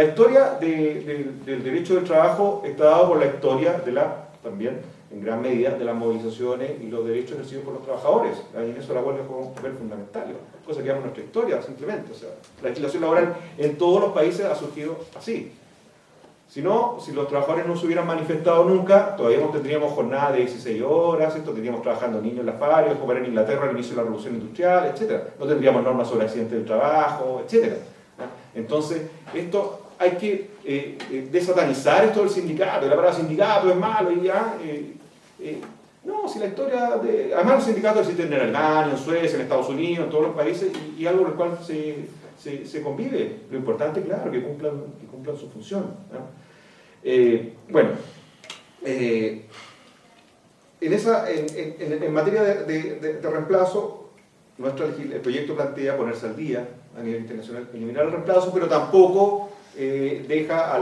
historia del derecho del trabajo está dada por la historia de la también en gran medida de las movilizaciones y los derechos ejercidos por los trabajadores. Ahí en eso la huelga juega un papel fundamental, cosa que vemos en nuestra historia simplemente. O sea, la legislación laboral en todos los países ha surgido así. Si no, si los trabajadores no se hubieran manifestado nunca, todavía no tendríamos jornada de 16 horas, tendríamos trabajando niños en las fábricas, como era en Inglaterra al inicio de la revolución industrial, etc. No tendríamos normas sobre accidentes del trabajo, etc. Entonces, esto hay que desatanizar esto del sindicato, la palabra sindicato es malo y ya. No, si la historia de... Además los sindicatos existen en Alemania, en Suecia, en Estados Unidos, en todos los países, y algo con el cual se convive. Lo importante, claro, que cumplan su función, ¿no? Bueno, en materia de reemplazo, el proyecto plantea ponerse al día a nivel internacional, eliminar el reemplazo, pero tampoco deja a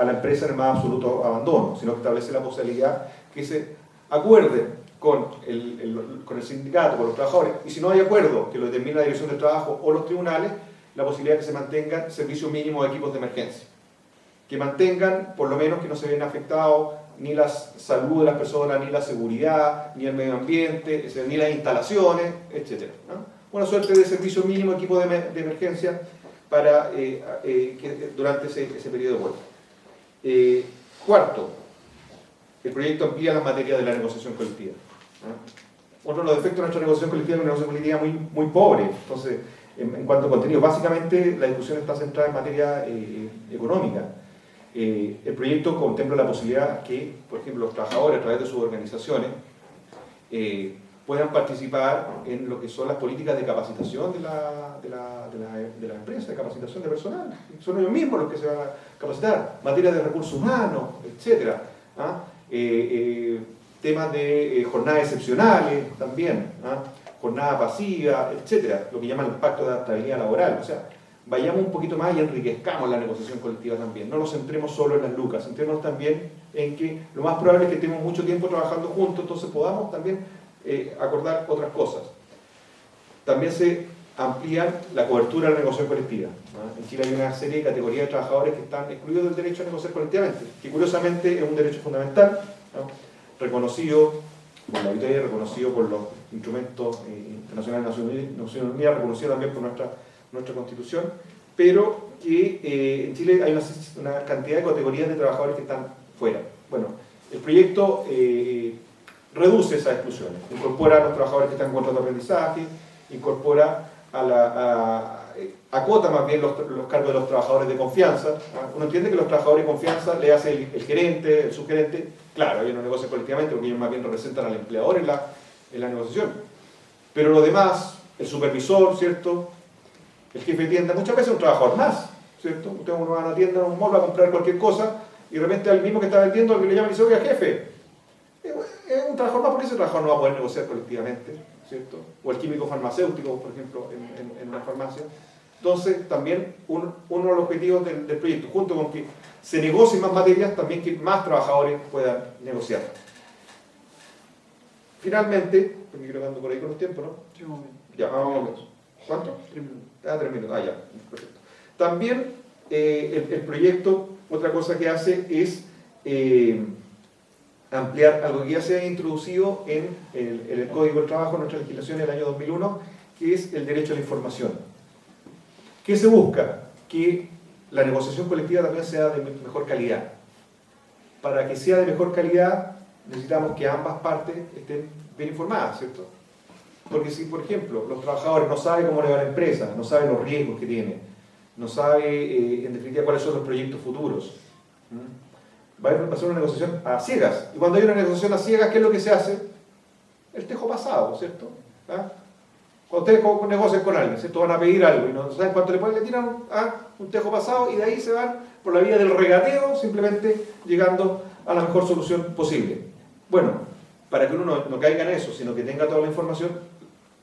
la empresa en el más absoluto abandono, sino que establece la posibilidad que se acuerde con el sindicato, con los trabajadores, y si no hay acuerdo, que lo determine la Dirección del Trabajo o los tribunales, la posibilidad de que se mantengan servicios mínimos de equipos de emergencia, que mantengan, por lo menos, que no se vean afectados ni la salud de las personas, ni la seguridad, ni el medio ambiente, ni las instalaciones, etc. ¿no? Una suerte de servicio mínimo de equipo de emergencia para, durante ese periodo de huelga. Cuarto, el proyecto amplía las materias de la negociación colectiva. ¿no? Otro de los defectos de nuestra negociación colectiva es una negociación colectiva muy pobre. Entonces, en cuanto a contenido, básicamente la discusión está centrada en materia económica. El proyecto contempla la posibilidad que, por ejemplo, los trabajadores a través de sus organizaciones puedan participar en lo que son las políticas de capacitación de la empresa, de capacitación de personal. Son ellos mismos los que se van a capacitar, materia de recursos humanos, etc. Temas de jornadas excepcionales también, jornada pasiva, etc. Lo que llaman el pacto de adaptabilidad laboral. O sea, vayamos un poquito más y enriquezcamos la negociación colectiva también. No nos centremos solo en las lucas, centremos también en que lo más probable es que estemos mucho tiempo trabajando juntos, entonces podamos también acordar otras cosas. También se amplía la cobertura de la negociación colectiva. En Chile hay una serie de categorías de trabajadores que están excluidos del derecho a negociar colectivamente, que curiosamente es un derecho fundamental, ¿no? Reconocido por la OIT, reconocido por los instrumentos internacionales de Naciones Unidas, reconocido también por nuestra Constitución, pero que en Chile hay una cantidad de categorías de trabajadores que están fuera. Bueno, el proyecto reduce esas exclusiones, incorpora a los trabajadores que están en contrato de aprendizaje, incorpora acota más bien los cargos de los trabajadores de confianza. Uno entiende que los trabajadores de confianza le hace el gerente, el subgerente, claro, ellos no negocian colectivamente porque ellos más bien representan al empleador en la negociación. Pero lo demás, el supervisor, ¿cierto? El jefe de tienda, muchas veces es un trabajador más, ¿cierto? Usted uno va a una tienda, a un mall, va a comprar cualquier cosa y de repente al mismo que está vendiendo, al que le llama y dice, oiga, jefe, es un trabajador más porque ese trabajador no va a poder negociar colectivamente, ¿cierto? O el químico farmacéutico, por ejemplo, en una farmacia. Entonces, también uno de los objetivos del proyecto, junto con que se negocien más materias, también que más trabajadores puedan negociar. Finalmente, porque creo que ando por ahí con los tiempos, ¿no? Sí, un momento. Ya, vamos. ¿Cuánto? 3 minutos. 3 minutos. Ya, perfecto. También el proyecto, otra cosa que hace es ampliar algo que ya se ha introducido en el Código del Trabajo, en nuestra legislación del año 2001, que es el derecho a la información. ¿Qué se busca? Que la negociación colectiva también sea de mejor calidad. Para que sea de mejor calidad, necesitamos que ambas partes estén bien informadas, ¿cierto? Porque si, por ejemplo, los trabajadores no saben cómo le va a la empresa, no saben los riesgos que tiene, no saben, en definitiva, cuáles son los proyectos futuros, va a ser una negociación a ciegas. Y cuando hay una negociación a ciegas, ¿qué es lo que se hace? El tejo pasado, ¿cierto? Cuando ustedes negocian con alguien, ¿cierto? Van a pedir algo y no saben cuánto le pueden, le tiran un tejo pasado y de ahí se van por la vía del regateo, simplemente llegando a la mejor solución posible. Bueno, para que uno no caiga en eso, sino que tenga toda la información,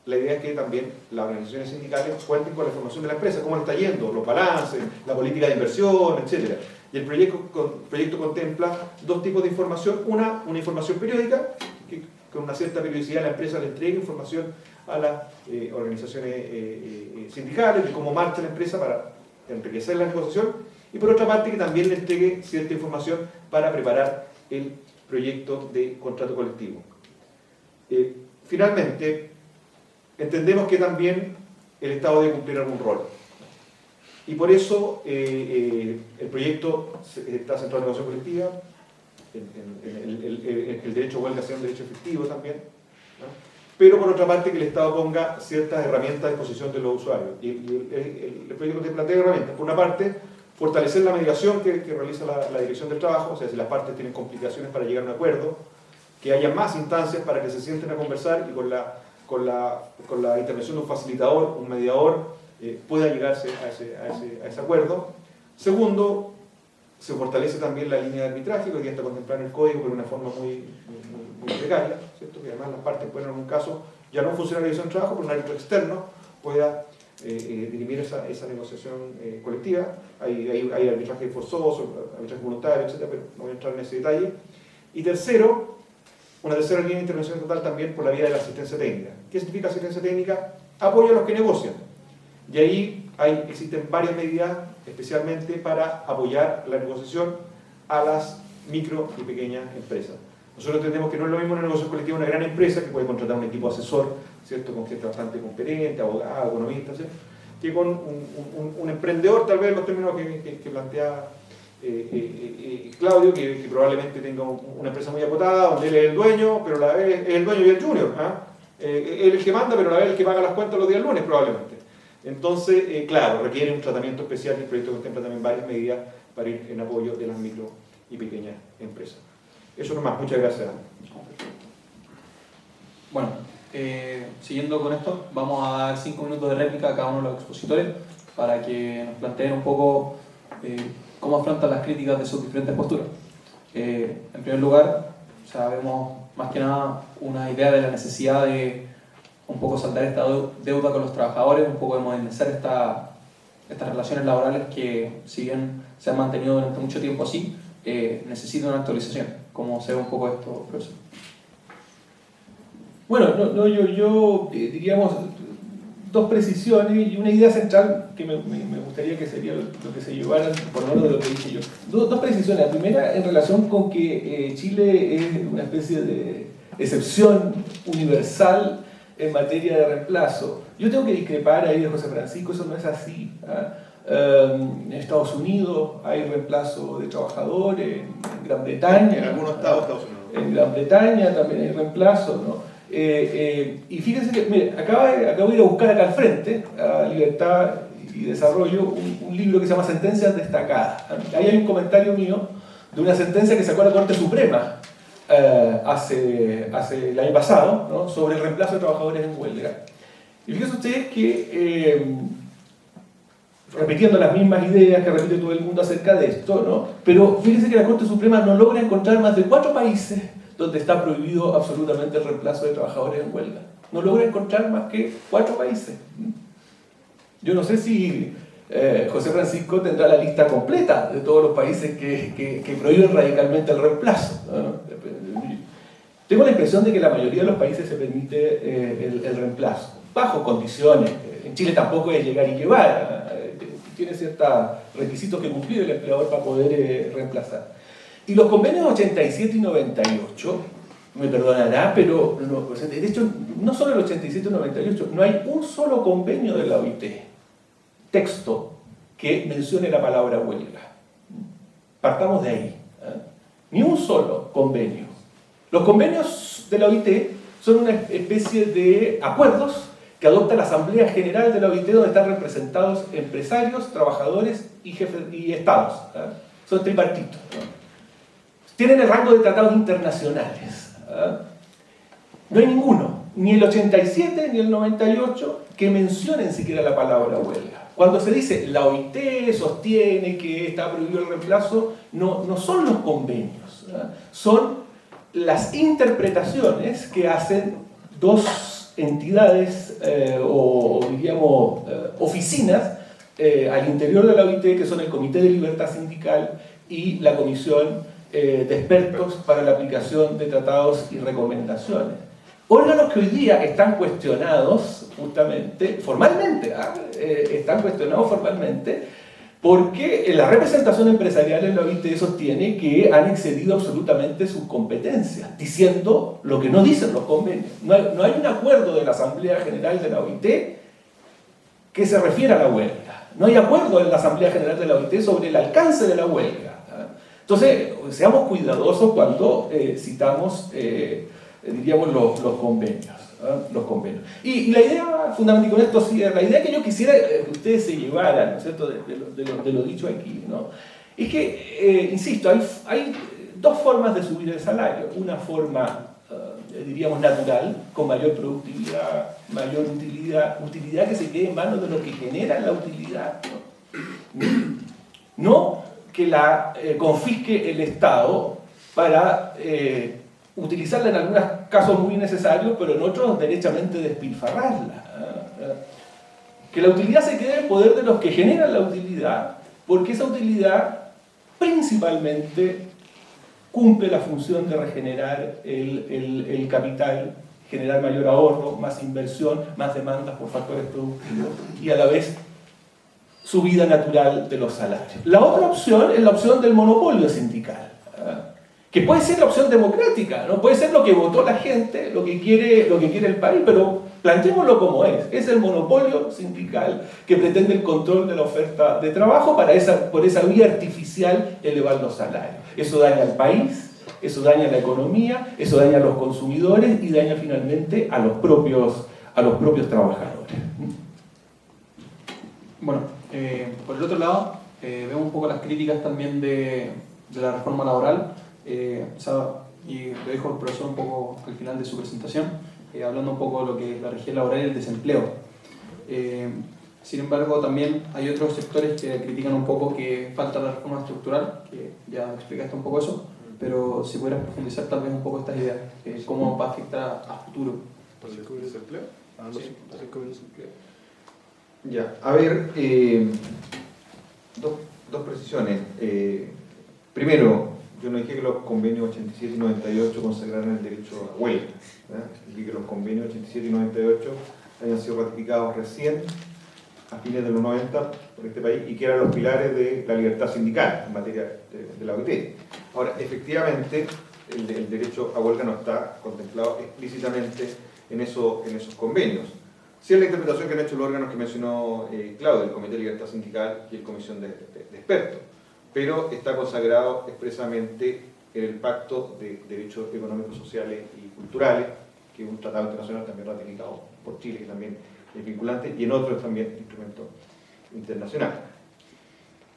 la idea es que también las organizaciones sindicales cuenten con la información de la empresa, cómo le está yendo, los balances, la política de inversión, etc. Y el proyecto contempla dos tipos de información. Una información periódica, que con una cierta periodicidad la empresa le entregue información a las organizaciones sindicales de cómo marcha la empresa para enriquecer la negociación, y por otra parte que también le entregue cierta información para preparar el proyecto de contrato colectivo. Finalmente, entendemos que también el Estado debe cumplir algún rol. Y por eso el proyecto está centrado en la negociación colectiva, el derecho a huelga sea un derecho efectivo también, ¿no? Pero por otra parte que el Estado ponga ciertas herramientas a disposición de los usuarios. Y el proyecto te plantea herramientas. Por una parte, fortalecer la mediación que realiza la Dirección del Trabajo, o sea, si las partes tienen complicaciones para llegar a un acuerdo, que haya más instancias para que se sienten a conversar y con la intervención de un facilitador, un mediador, pueda llegarse a ese acuerdo. Segundo, se fortalece también la línea de arbitraje, que hoy día está contemplada en el código, pero de una forma muy precaria, ¿cierto? Que además las partes pueden en un caso, ya no funciona la dirección de trabajo, pero un árbitro externo pueda dirimir esa negociación colectiva. Hay arbitraje forzoso, arbitraje voluntario, etc., pero no voy a entrar en ese detalle. Y tercero, una tercera línea de intervención total también por la vía de la asistencia técnica. ¿Qué significa asistencia técnica? Apoyo a los que negocian. Y ahí existen varias medidas, especialmente para apoyar la negociación a las micro y pequeñas empresas. Nosotros entendemos que no es lo mismo una negociación colectiva de una gran empresa que puede contratar un equipo asesor, ¿cierto?, con gente bastante competente, abogado, economista, ¿cierto?, que con un emprendedor, tal vez los términos que plantea Claudio, que probablemente tenga una empresa muy acotada, donde él es el dueño, pero a la vez es el dueño y el junior. Él es el que manda, pero a la vez el que paga las cuentas los días lunes, probablemente. Entonces, claro, requiere un tratamiento especial y el proyecto contempla también varias medidas para ir en apoyo de las micro y pequeñas empresas. Eso nomás, muchas gracias. Bueno, siguiendo con esto, vamos a dar 5 minutos de réplica a cada uno de los expositores para que nos planteen un poco cómo afrontan las críticas de sus diferentes posturas. En primer lugar, vemos más que nada una idea de la necesidad de un poco saldar esta deuda con los trabajadores, un poco de modernizar estas relaciones laborales que, si bien se han mantenido durante mucho tiempo así, necesitan una actualización. ¿Cómo se ve un poco esto, profesor? Bueno, yo diríamos dos precisiones y una idea central que me gustaría que sería lo que se llevaran por lo menos de lo que dije yo. Dos precisiones. La primera en relación con que Chile es una especie de excepción universal en materia de reemplazo. Yo tengo que discrepar ahí de José Francisco, eso no es así. En Estados Unidos hay reemplazo de trabajadores, en Gran Bretaña. En algunos estados de Estados Unidos. En Gran Bretaña también hay reemplazo, ¿no? Y fíjense que, mire, acabo de ir a buscar acá al frente, a Libertad y Desarrollo, un libro que se llama Sentencias Destacadas. Ahí hay un comentario mío de una sentencia que sacó la Corte Suprema hace el año pasado, ¿no?, sobre el reemplazo de trabajadores en huelga. Y fíjense ustedes que, repitiendo las mismas ideas que repite todo el mundo acerca de esto, ¿no?, pero fíjense que la Corte Suprema no logra encontrar más de 4 países donde está prohibido absolutamente el reemplazo de trabajadores en huelga. No logra encontrar más que 4 países. Yo no sé si José Francisco tendrá la lista completa de todos los países que prohíben radicalmente el reemplazo, ¿no? Tengo la impresión de que la mayoría de los países se permite el reemplazo, bajo condiciones. En Chile tampoco es llegar y llevar, tiene ciertos requisitos que cumplir el empleador para poder reemplazar. Y los convenios 87 y 98, me perdonará, pero no, de hecho, no solo el 87 y 98, no hay un solo convenio de la OIT, texto, que mencione la palabra huelga. Partamos de ahí. Ni un solo convenio. Los convenios de la OIT son una especie de acuerdos que adopta la Asamblea General de la OIT, donde están representados empresarios, trabajadores y jefes y estados. Son tripartitos, ¿no? Tienen el rango de tratados internacionales. No hay ninguno, ni el 87 ni el 98, que mencionen siquiera la palabra huelga. Cuando se dice la OIT sostiene que está prohibido el reemplazo, no son los convenios, son las interpretaciones que hacen dos entidades o diríamos oficinas al interior de la OIT, que son el Comité de Libertad Sindical y la Comisión de Expertos para la aplicación de tratados y recomendaciones. Órganos que hoy día están cuestionados justamente, formalmente, están cuestionados formalmente Porque la representación empresarial en la OIT sostiene que han excedido absolutamente sus competencias, diciendo lo que no dicen los convenios. No hay un acuerdo de la Asamblea General de la OIT que se refiere a la huelga. No hay acuerdo en la Asamblea General de la OIT sobre el alcance de la huelga. Entonces, seamos cuidadosos cuando citamos, diríamos, los convenios. Los convenios. Y la idea fundamental con esto, sí, la idea que yo quisiera que ustedes se llevaran, ¿no es cierto?, de lo dicho aquí, ¿no?, es que, insisto, hay dos formas de subir el salario. Una forma, diríamos, natural, con mayor productividad, mayor utilidad que se quede en manos de los que generan la utilidad, no que la confisque el Estado para utilizarla en algunos casos muy necesarios, pero en otros derechamente despilfarrarla. Que la utilidad se quede en el poder de los que generan la utilidad, porque esa utilidad principalmente cumple la función de regenerar el capital, generar mayor ahorro, más inversión, más demandas por factores productivos y a la vez subida natural de los salarios. La otra opción es la opción del monopolio sindical, que puede ser la opción democrática, ¿no? Puede ser lo que votó la gente, lo que quiere el país, pero planteémoslo como es el monopolio sindical que pretende el control de la oferta de trabajo para por esa vía artificial elevar los salarios. Eso daña al país, eso daña a la economía, eso daña a los consumidores y daña finalmente a los propios trabajadores. Bueno, por el otro lado, vemos un poco las críticas también de la reforma laboral, y lo dijo el profesor un poco al final de su presentación, hablando un poco de lo que es la región laboral y el desempleo. Sin embargo, también hay otros sectores que critican un poco que falta la reforma estructural, que ya explicaste un poco eso, pero si pudieras profundizar tal vez un poco estas ideas, cómo va a afectar a futuro. ¿Por el desempleo? Sí. Ya, a ver, dos precisiones. Primero, yo no dije que los convenios 87 y 98 consagraran el derecho a huelga. Dije que los convenios 87 y 98 hayan sido ratificados recién, a fines de los 90, por este país, y que eran los pilares de la libertad sindical en materia de la OIT. Ahora, efectivamente, el derecho a huelga no está contemplado explícitamente en esos convenios. Sí es la interpretación que han hecho los órganos que mencionó Claudio, el Comité de Libertad Sindical y el Comisión de Expertos, pero está consagrado expresamente en el Pacto de Derechos Económicos, Sociales y Culturales, que es un tratado internacional también ratificado por Chile, que también es vinculante, y en otros también instrumento internacional.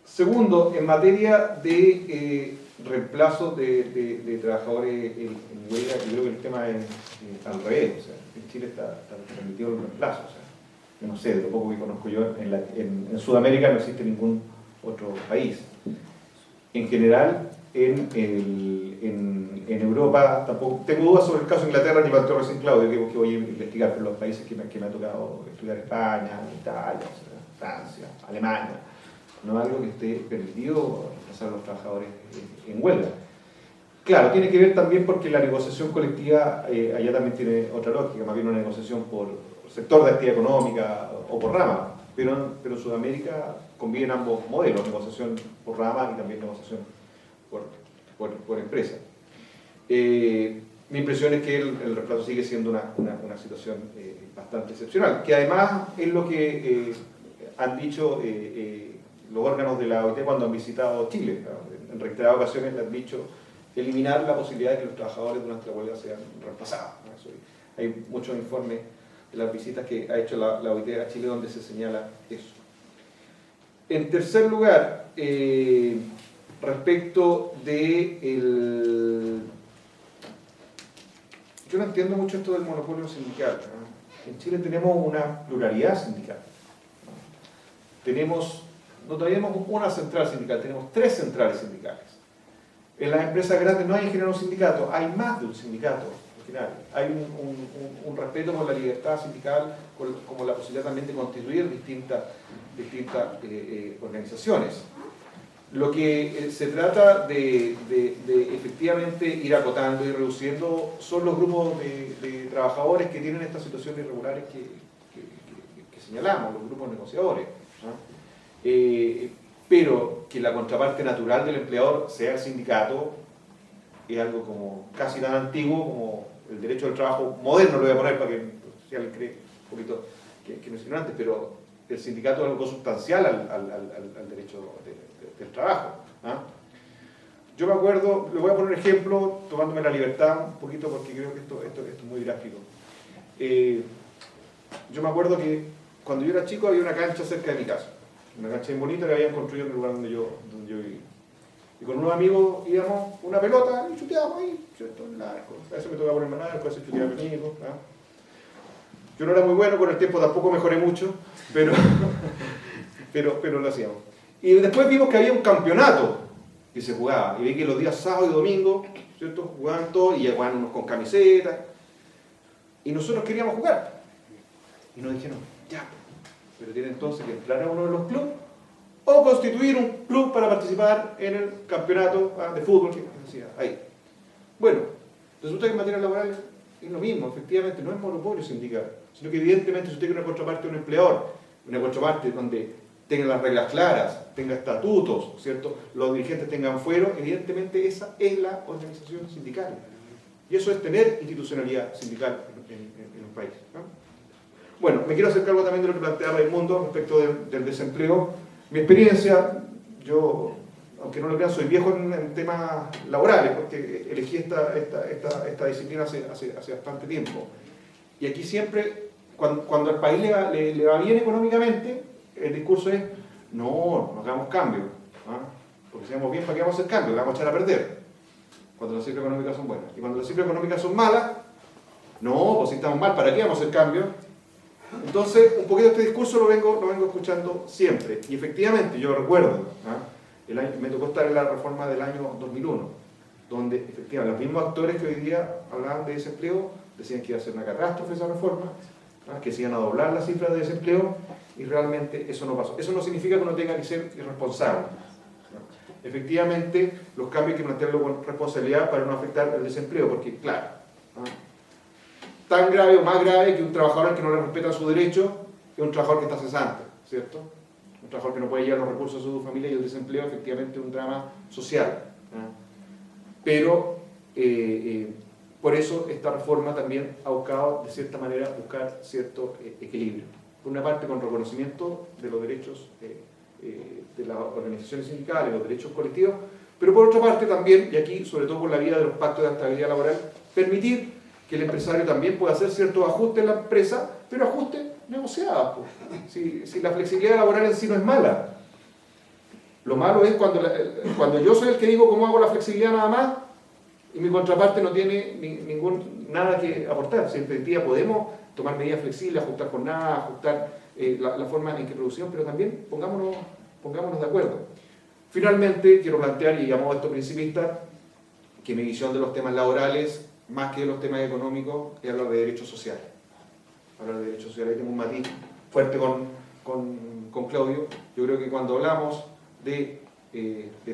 Segundo, en materia de reemplazo de trabajadores en huelga, yo creo que el tema es al revés. O sea, en Chile está permitido el reemplazo. O sea, yo no sé, de lo poco que conozco yo, en Sudamérica no existe ningún otro país. En general, en Europa tampoco. Tengo dudas sobre el caso de Inglaterra, que planteó recién Claudio, que voy a investigar, pero los países que me ha tocado estudiar: España, Italia, Francia, Alemania. No es algo que esté permitido reemplazar a los trabajadores en huelga. Claro, tiene que ver también porque la negociación colectiva allá también tiene otra lógica, más bien una negociación por sector de actividad económica o por rama, pero en Sudamérica conviven ambos modelos, negociación por rama y también negociación por empresa. Mi impresión es que el reemplazo sigue siendo una situación bastante excepcional, que además es lo que han dicho los órganos de la OIT cuando han visitado Chile. En reiteradas ocasiones les han dicho eliminar la posibilidad de que los trabajadores durante la huelga sean reemplazados. Hay muchos informes de las visitas que ha hecho la OIT a Chile donde se señala eso. En tercer lugar, respecto de yo no entiendo mucho esto del monopolio sindical, ¿no? En Chile tenemos una pluralidad sindical. No tenemos una central sindical, tenemos 3 centrales sindicales. En las empresas grandes no hay en general un sindicato, hay más de un sindicato al final. Hay un respeto por la libertad sindical, como la posibilidad también de constituir distintas organizaciones. Lo que se trata de efectivamente ir acotando y reduciendo son los grupos de trabajadores que tienen estas situaciones irregulares que señalamos, los grupos negociadores, ¿no? pero que la contraparte natural del empleador sea el sindicato es algo como casi tan antiguo como el derecho del trabajo moderno, lo voy a poner para que si alguien cree un poquito que no es ignorante, pero el sindicato es algo sustancial al derecho del trabajo. ¿Ah? Yo me acuerdo, le voy a poner un ejemplo, tomándome la libertad un poquito porque creo que esto es muy gráfico. Yo me acuerdo que cuando yo era chico había una cancha cerca de mi casa, una cancha bien bonita que habían construido en el lugar donde yo viví. Y con unos amigos íbamos una pelota y chuteábamos ahí, ¿cierto? En el arco. A veces me tocaba ponerme en el arco, a veces chuteaba conmigo. ¿Ah? Yo no era muy bueno, con el tiempo tampoco mejoré mucho, pero lo hacíamos. Y después vimos que había un campeonato que se jugaba, y vi que los días sábado y domingo, ¿cierto? Jugaban todos y jugaban unos con camisetas, y nosotros queríamos jugar. Y nos dijeron, ya, pero tiene entonces que entrar a uno de los clubes, o constituir un club para participar en el campeonato de fútbol que decía ahí. Bueno, resulta que en materia laboral es lo mismo, efectivamente, no es monopolio sindical, sino que evidentemente si usted quiere una contraparte de un empleador, una contraparte donde tenga las reglas claras, tenga estatutos, ¿cierto? Los dirigentes tengan fuero, evidentemente esa es la organización sindical. Y eso es tener institucionalidad sindical en un país, ¿no? Bueno, me quiero hacer cargo también de lo que plantea Raimundo respecto del desempleo. Mi experiencia, yo, aunque no lo crean, soy viejo en temas laborales, porque elegí esta disciplina hace bastante tiempo. Y aquí siempre, cuando al país le va bien económicamente, el discurso es, no hagamos cambio, ¿ah? Porque si vamos bien, ¿para qué vamos a hacer cambio? Le vamos a echar a perder, cuando las cifras económicas son buenas. Y cuando las cifras económicas son malas, no, pues si estamos mal, ¿para qué vamos a hacer cambio? Entonces, un poquito este discurso lo vengo escuchando siempre. Y efectivamente, yo recuerdo, ¿ah? Me tocó estar en la reforma del año 2001, donde efectivamente los mismos actores que hoy día hablaban de desempleo decían que iba a ser una catástrofe esa reforma, ¿ah? Que se iban a doblar las cifras de desempleo, y realmente eso no pasó. Eso no significa que uno tenga que ser irresponsable, ¿no? Efectivamente, los cambios hay que plantearlo con responsabilidad para no afectar el desempleo, porque claro, ¿ah? Tan grave o más grave que un trabajador que no le respeta su derecho que un trabajador que está cesante, ¿cierto? Un trabajador que no puede llevar los recursos a su familia, y el desempleo efectivamente es un drama social, ¿no? Pero por eso esta reforma también ha buscado de cierta manera buscar cierto equilibrio. Por una parte con reconocimiento de los derechos de las organizaciones sindicales, los derechos colectivos, pero por otra parte también, y aquí sobre todo por la vía de los pactos de estabilidad laboral, permitir que el empresario también pueda hacer ciertos ajustes en la empresa, pero ajustes negociados. Si la flexibilidad laboral en sí no es mala. Lo malo es cuando yo soy el que digo cómo hago la flexibilidad nada más, y mi contraparte no tiene nada que aportar. Si en definitiva podemos tomar medidas flexibles, ajustar jornadas, ajustar la forma en que producimos, pero también pongámonos de acuerdo. Finalmente, quiero plantear, y llamo a esto principista, que mi visión de los temas laborales, más que de los temas económicos, es hablar de derechos sociales. Hablar de derechos sociales, ahí tengo un matiz fuerte con Claudio. Yo creo que cuando hablamos de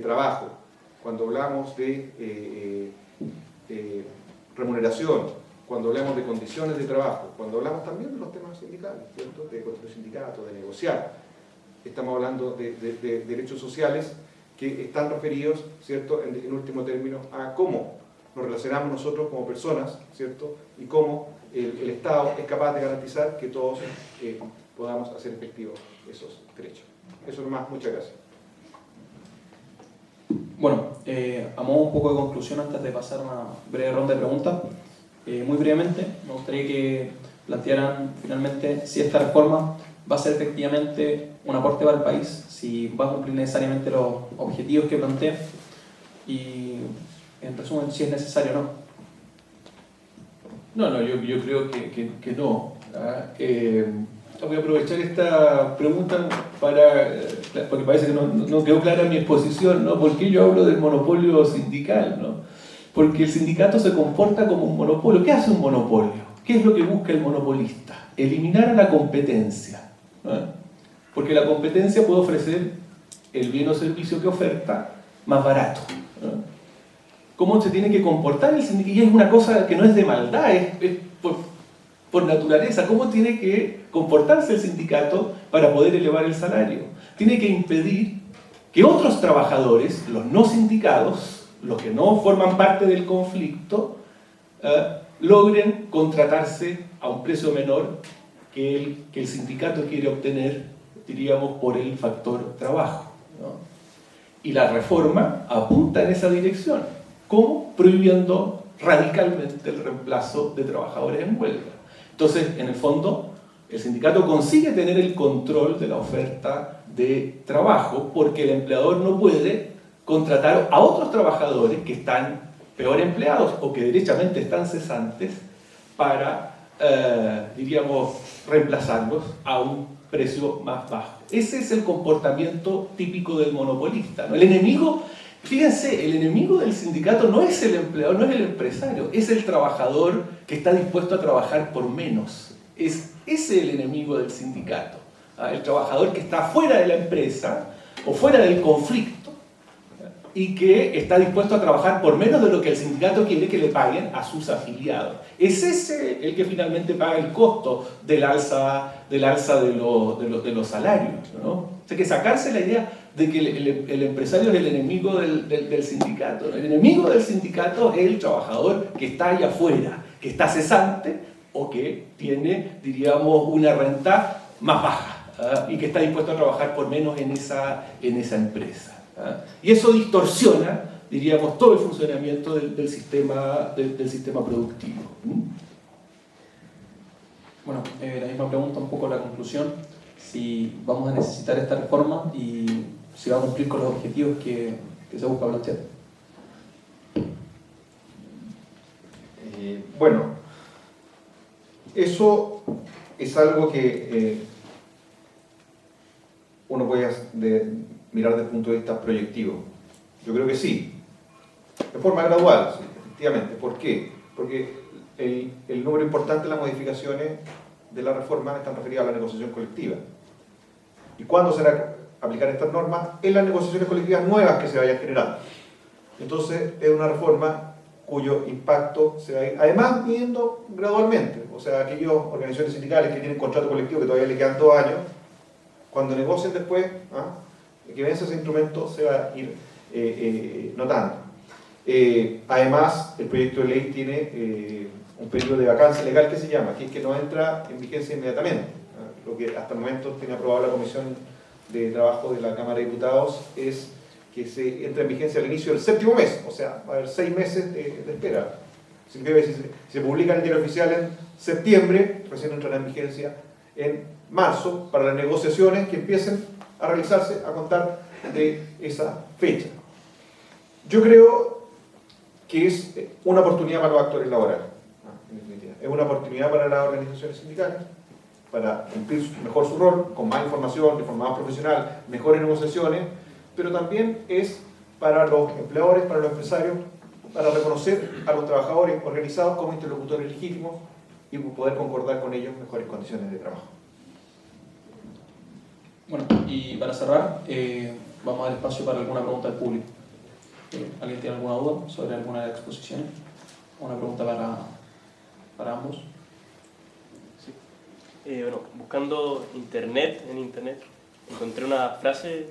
trabajo, cuando hablamos de remuneración, cuando hablamos de condiciones de trabajo, cuando hablamos también de los temas sindicales, ¿cierto? De constituir sindicatos, de negociar, estamos hablando de derechos sociales que están referidos, ¿cierto? En último término, a cómo nos relacionamos nosotros como personas, ¿cierto? Y cómo el Estado es capaz de garantizar que todos podamos hacer efectivos esos derechos. Eso es más, muchas gracias. Bueno, a modo un poco de conclusión, antes de pasar a una breve ronda de preguntas, muy brevemente, me gustaría que plantearan finalmente si esta reforma va a ser efectivamente un aporte para el país, si va a cumplir necesariamente los objetivos que plantea, y en resumen, si es necesario o no. No, yo creo que no. Voy a aprovechar esta pregunta porque parece que no quedó clara mi exposición, ¿no? ¿Por qué yo hablo del monopolio sindical, ¿no? Porque el sindicato se comporta como un monopolio. ¿Qué hace un monopolio? ¿Qué es lo que busca el monopolista? Eliminar a la competencia, ¿no? Porque la competencia puede ofrecer el bien o servicio que oferta más barato, ¿no? ¿Cómo se tiene que comportar el sindicato? Y es una cosa que no es de maldad, es por naturaleza. ¿Cómo tiene que comportarse el sindicato para poder elevar el salario? Tiene que impedir que otros trabajadores, los no sindicados, los que no forman parte del conflicto, logren contratarse a un precio menor que el sindicato quiere obtener, diríamos, por el factor trabajo, ¿no? Y la reforma apunta en esa dirección. ¿Cómo? Prohibiendo radicalmente el reemplazo de trabajadores en huelga. Entonces, en el fondo, el sindicato consigue tener el control de la oferta de trabajo porque el empleador no puede contratar a otros trabajadores que están peor empleados o que derechamente están cesantes para, diríamos, reemplazarlos a un precio más bajo. Ese es el comportamiento típico del monopolista, ¿no? El enemigo, fíjense, el enemigo del sindicato no es el empleador, no es el empresario, es el trabajador que está dispuesto a trabajar por menos. Es ese el enemigo del sindicato, ¿ah? El trabajador que está fuera de la empresa o fuera del conflicto y que está dispuesto a trabajar por menos de lo que el sindicato quiere que le paguen a sus afiliados. Es ese el que finalmente paga el costo del alza de los salarios, ¿no? O sea, que sacarse la idea de que el empresario es el enemigo del sindicato, ¿no? El enemigo del sindicato es el trabajador que está allá afuera, que está cesante o que tiene, diríamos, una renta más baja, ¿ah? Y que está dispuesto a trabajar por menos en esa empresa. Y eso distorsiona, diríamos, todo el funcionamiento del sistema productivo. Bueno, la misma pregunta, un poco la conclusión, si vamos a necesitar esta reforma y si va a cumplir con los objetivos que se busca plantear. Bueno, eso es algo que uno puede mirar desde el punto de vista proyectivo. Yo creo que sí, de forma gradual, sí, efectivamente. ¿Por qué? Porque el número importante de las modificaciones de la reforma están referidas a la negociación colectiva. ¿Y cuándo se van a aplicar estas normas? En las negociaciones colectivas nuevas que se vayan generando. Entonces, es una reforma cuyo impacto se va a ir, además, midiendo gradualmente. O sea, aquellas organizaciones sindicales que tienen contrato colectivo que todavía le quedan 2 años, cuando negocien después, que vence ese instrumento, se va a ir notando. Además, el proyecto de ley tiene un periodo de vacancia legal que se llama, que es que no entra en vigencia inmediatamente. Lo que hasta el momento tiene aprobado la Comisión de Trabajo de la Cámara de Diputados es que se entra en vigencia al inicio del 7º mes, o sea, va a haber 6 meses de espera. Si se publica en el diario oficial en septiembre, recién entrará en vigencia en marzo, para las negociaciones que empiecen a realizarse a contar de esa fecha. Yo creo que es una oportunidad para los actores laborales, en definitiva. Es una oportunidad para las organizaciones sindicales para cumplir mejor su rol, con más información, de forma más profesional, mejores negociaciones, pero también es para los empleadores, para los empresarios, para reconocer a los trabajadores organizados como interlocutores legítimos y poder concordar con ellos mejores condiciones de trabajo. Bueno, y para cerrar, vamos a dar espacio para alguna pregunta del público. ¿Alguien tiene alguna duda sobre alguna de las exposiciones? ¿Una pregunta para ambos? Sí. Bueno, buscando en internet, encontré una frase,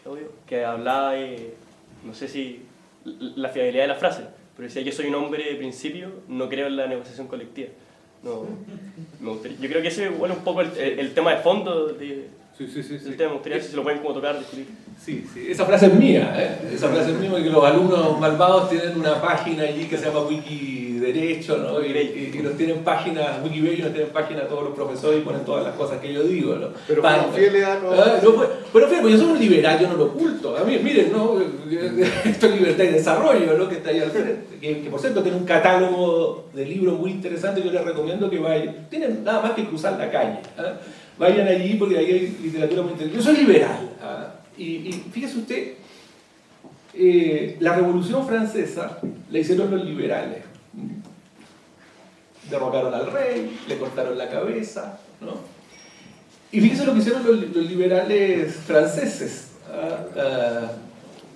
Claudio, que hablaba de, no sé si la fiabilidad de la frase, pero decía: yo soy un hombre de principio, no creo en la negociación colectiva. No, yo creo que ese es un poco el tema de fondo de... Sí. El tema, me gustaría si se lo pueden como tocar, discutir. Sí, esa frase es mía, esa frase es mía, porque los alumnos malvados tienen una página allí que se llama Wikiderecho, ¿no? Y nos tienen página, Wikipedia, nos tienen página todos los profesores y ponen todas las cosas que yo digo, ¿no? Pero fieles a pero fíjate, yo soy un liberal, yo no lo oculto. A mí, miren, ¿no? Esto es Libertad y Desarrollo, ¿no? Que está ahí al frente. Que por cierto tiene un catálogo de libros muy interesante, yo les recomiendo que vayan. Tienen nada más que cruzar la calle, vayan allí porque ahí hay literatura muy interesante. Yo soy liberal. Y fíjese usted, la Revolución Francesa la hicieron los liberales. Derrocaron al rey, le cortaron la cabeza, ¿no? Y fíjese lo que hicieron los liberales franceses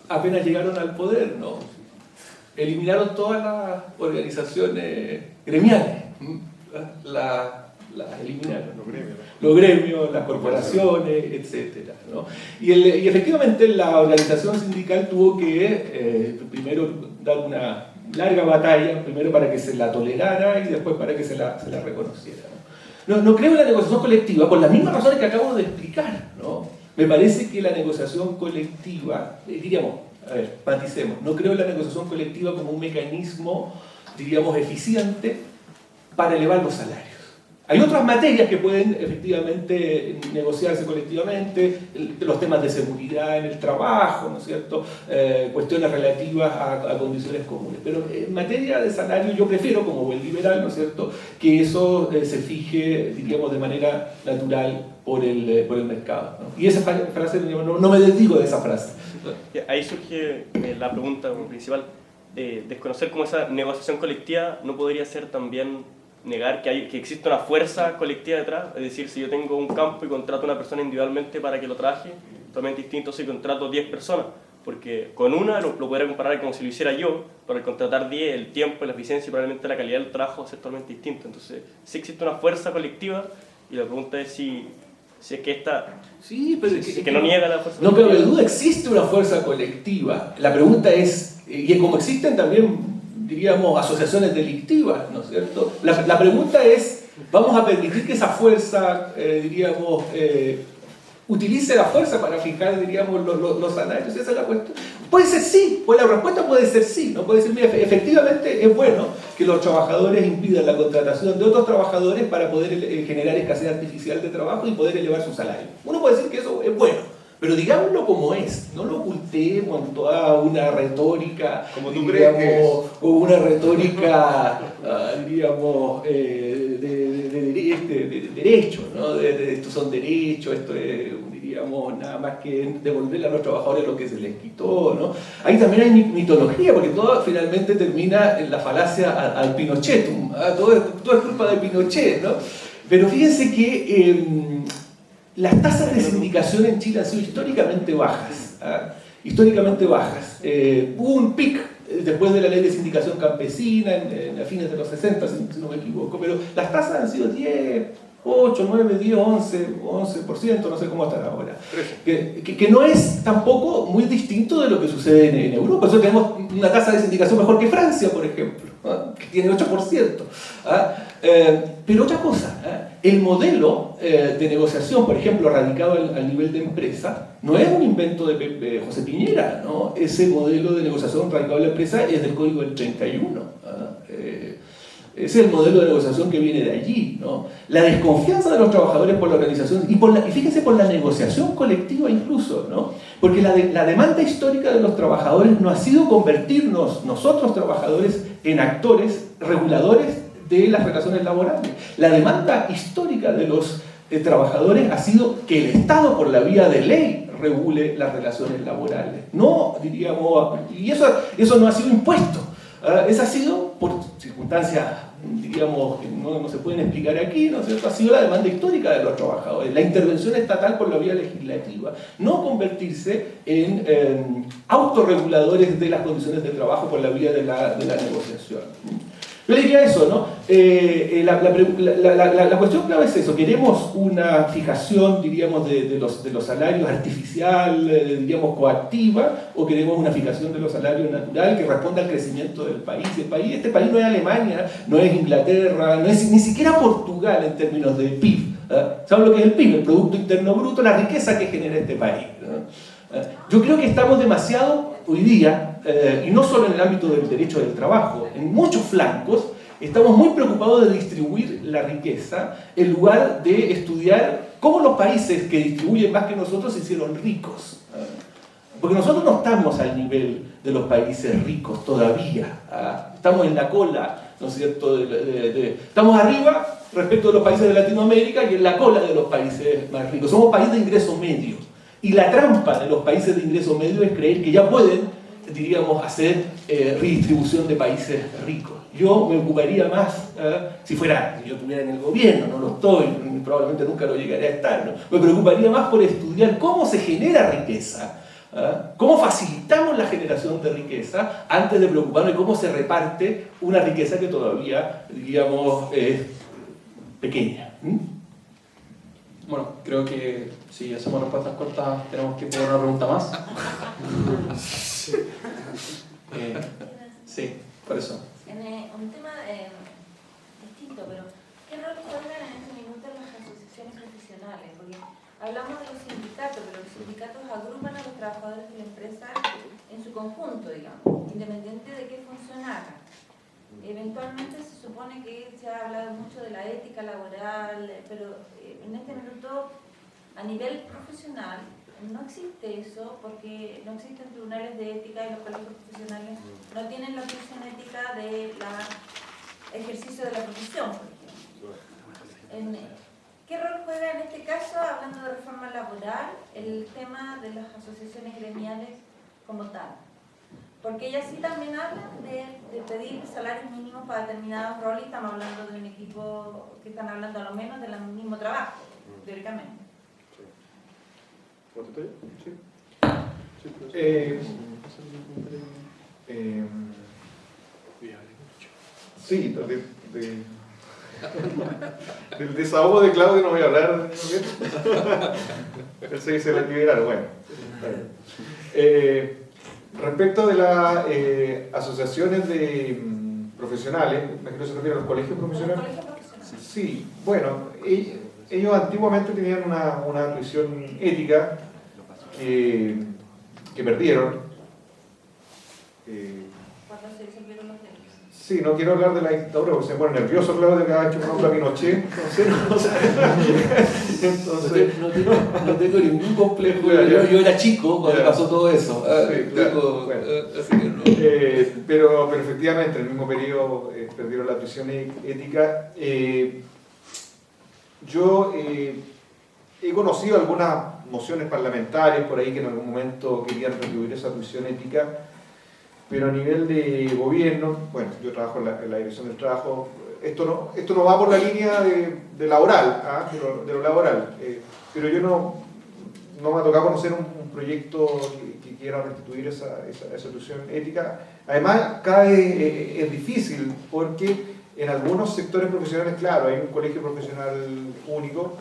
apenas llegaron al poder, ¿no? Eliminaron todas las organizaciones gremiales, las eliminaron. los gremios, las corporaciones, etc., ¿no? Y efectivamente la organización sindical tuvo que primero dar una larga batalla, primero para que se la tolerara y después para que se la reconociera, ¿no? No creo en la negociación colectiva por las mismas razones que acabo de explicar, ¿no? Me parece que la negociación colectiva, diríamos, a ver, maticemos, no creo en la negociación colectiva como un mecanismo, diríamos, eficiente para elevar los salarios. Hay otras materias que pueden efectivamente negociarse colectivamente, los temas de seguridad en el trabajo, ¿no es cierto? Cuestiones relativas a condiciones comunes. Pero en materia de salario yo prefiero, como buen liberal, ¿no es cierto?, que eso se fije, diríamos, de manera natural por el mercado, ¿no? Y esa frase, no me desdigo de esa frase. Ahí surge la pregunta principal, desconocer cómo esa negociación colectiva no podría ser también negar que existe una fuerza colectiva detrás, es decir, si yo tengo un campo y contrato a una persona individualmente para que lo trabaje, totalmente distinto si contrato 10 personas, porque con una lo podría comparar como si lo hiciera yo, pero al contratar 10, el tiempo, la eficiencia y probablemente la calidad del trabajo es totalmente distinto. Entonces, sí existe una fuerza colectiva y la pregunta es si es que esta... Sí, pero que no niega la fuerza colectiva. No cabe duda, colectiva. existe una fuerza colectiva. La pregunta es, y como existen también, diríamos, asociaciones delictivas, ¿no es cierto? La pregunta es, ¿vamos a permitir que esa fuerza, diríamos, utilice la fuerza para fijar, diríamos, los salarios? Esa es la cuestión. Puede ser sí, pues la respuesta puede ser sí, ¿no? Puede ser, mira, efectivamente es bueno que los trabajadores impidan la contratación de otros trabajadores para poder generar escasez artificial de trabajo y poder elevar su salario. Uno puede decir que eso es bueno. Pero digámoslo como es, no lo ocultemos en toda una retórica, como tú crees que es, o una retórica, diríamos, de derecho, ¿no? Estos son derechos, esto es, diríamos, nada más que devolverle a los trabajadores lo que se les quitó, ¿no? Ahí también hay mitología, porque todo finalmente termina en la falacia al Pinochetum, ¿ah? Todo es culpa de Pinochet, ¿no? Pero fíjense que las tasas de sindicación en Chile han sido históricamente bajas, ¿ah? Históricamente bajas. Hubo un pic después de la ley de sindicación campesina a fines de los 60, si no me equivoco, pero las tasas han sido 10, 8, 9, 10, 11%, no sé cómo están ahora. Que no es tampoco muy distinto de lo que sucede en Europa. Por eso tenemos una tasa de sindicación mejor que Francia, por ejemplo, ¿ah? Que tiene 8%. ¿Ah? Pero otra cosa, el modelo de negociación, por ejemplo, radicado al nivel de empresa, no es un invento de José Piñera, ¿no? Ese modelo de negociación radicado en la empresa es del Código del 31. Ese es el modelo de negociación que viene de allí, ¿no? La desconfianza de los trabajadores por la organización y fíjense por la negociación colectiva incluso, ¿no? Porque la demanda histórica de los trabajadores no ha sido convertirnos nosotros trabajadores en actores reguladores de las relaciones laborales. La demanda histórica de los trabajadores ha sido que el Estado por la vía de ley regule las relaciones laborales. No, diríamos, y eso no ha sido impuesto. Eso ha sido por circunstancias, diríamos, que no se pueden explicar aquí, ¿no es cierto? Ha sido la demanda histórica de los trabajadores, la intervención estatal por la vía legislativa, no convertirse en autorreguladores de las condiciones de trabajo por la vía de la negociación. Yo diría eso, ¿no? La cuestión clave es eso. Queremos una fijación, diríamos, de los salarios artificial, diríamos, coactiva, o queremos una fijación de los salarios natural que responda al crecimiento del país. Este país no es Alemania, no es Inglaterra, no es ni siquiera Portugal en términos de PIB. ¿Saben lo que es el PIB? El Producto Interno Bruto, la riqueza que genera este país, ¿no? Yo creo que estamos demasiado hoy día, y no solo en el ámbito del derecho del trabajo, en muchos flancos, estamos muy preocupados de distribuir la riqueza en lugar de estudiar cómo los países que distribuyen más que nosotros se hicieron ricos. Porque nosotros no estamos al nivel de los países ricos todavía. Estamos en la cola, ¿no es cierto? Estamos arriba respecto de los países de Latinoamérica y en la cola de los países más ricos. Somos países de ingreso medio. Y la trampa de los países de ingreso medio es creer que ya pueden, diríamos, hacer redistribución de países ricos. Yo me ocuparía más, si yo estuviera en el gobierno, no lo estoy, probablemente nunca lo llegaré a estar, ¿no? Me preocuparía más por estudiar cómo se genera riqueza, cómo facilitamos la generación de riqueza, antes de preocuparme cómo se reparte una riqueza que todavía, digamos, es pequeña. Bueno, creo que si hacemos respuestas cortas tenemos que poner una pregunta más. Sí, por eso. Un tema distinto, pero ¿qué rol juegan en este minuto las asociaciones profesionales? Porque hablamos de los sindicatos, pero los sindicatos agrupan a los trabajadores de la empresa en su conjunto, digamos, independiente de qué función hagan. Eventualmente se supone que se ha hablado mucho de la ética laboral, pero en este minuto, a nivel profesional, no existe eso porque no existen tribunales de ética y los colegios profesionales no tienen la función ética del ejercicio de la profesión, por ejemplo. ¿Qué rol juega en este caso, hablando de reforma laboral, el tema de las asociaciones gremiales como tal? Porque ellas sí también hablan de pedir salarios mínimos para determinados roles, y estamos hablando de un equipo que están hablando a lo menos del mismo trabajo, teóricamente. Sí. Sí, del desahogo de Claudio no voy a hablar. Él se dice la liberal, bueno. Respecto de las asociaciones de profesionales, me quiero se refiere a los colegios profesionales. Sí, bueno, ellos antiguamente tenían una tuición ética que perdieron. Cuando se disolvieron los derechos. Sí, no quiero hablar de la dictadura porque se pone nervioso Claudio que ha hecho una obra Pinochet. Entonces No tengo ningún complejo. Yo era chico cuando pasó todo eso. Sí, claro, bueno. Así que no. Pero efectivamente, en el mismo periodo perdieron la tuición ética. Yo he conocido algunas mociones parlamentarias por ahí que en algún momento querían retribuir esa tuición ética, pero a nivel de gobierno, bueno, yo trabajo en la dirección del trabajo, esto no va por la línea de laboral, de lo laboral, pero yo no me ha tocado conocer un proyecto que quiera restituir esa tuición ética. Además, cada vez es difícil porque en algunos sectores profesionales, claro, hay un colegio profesional único,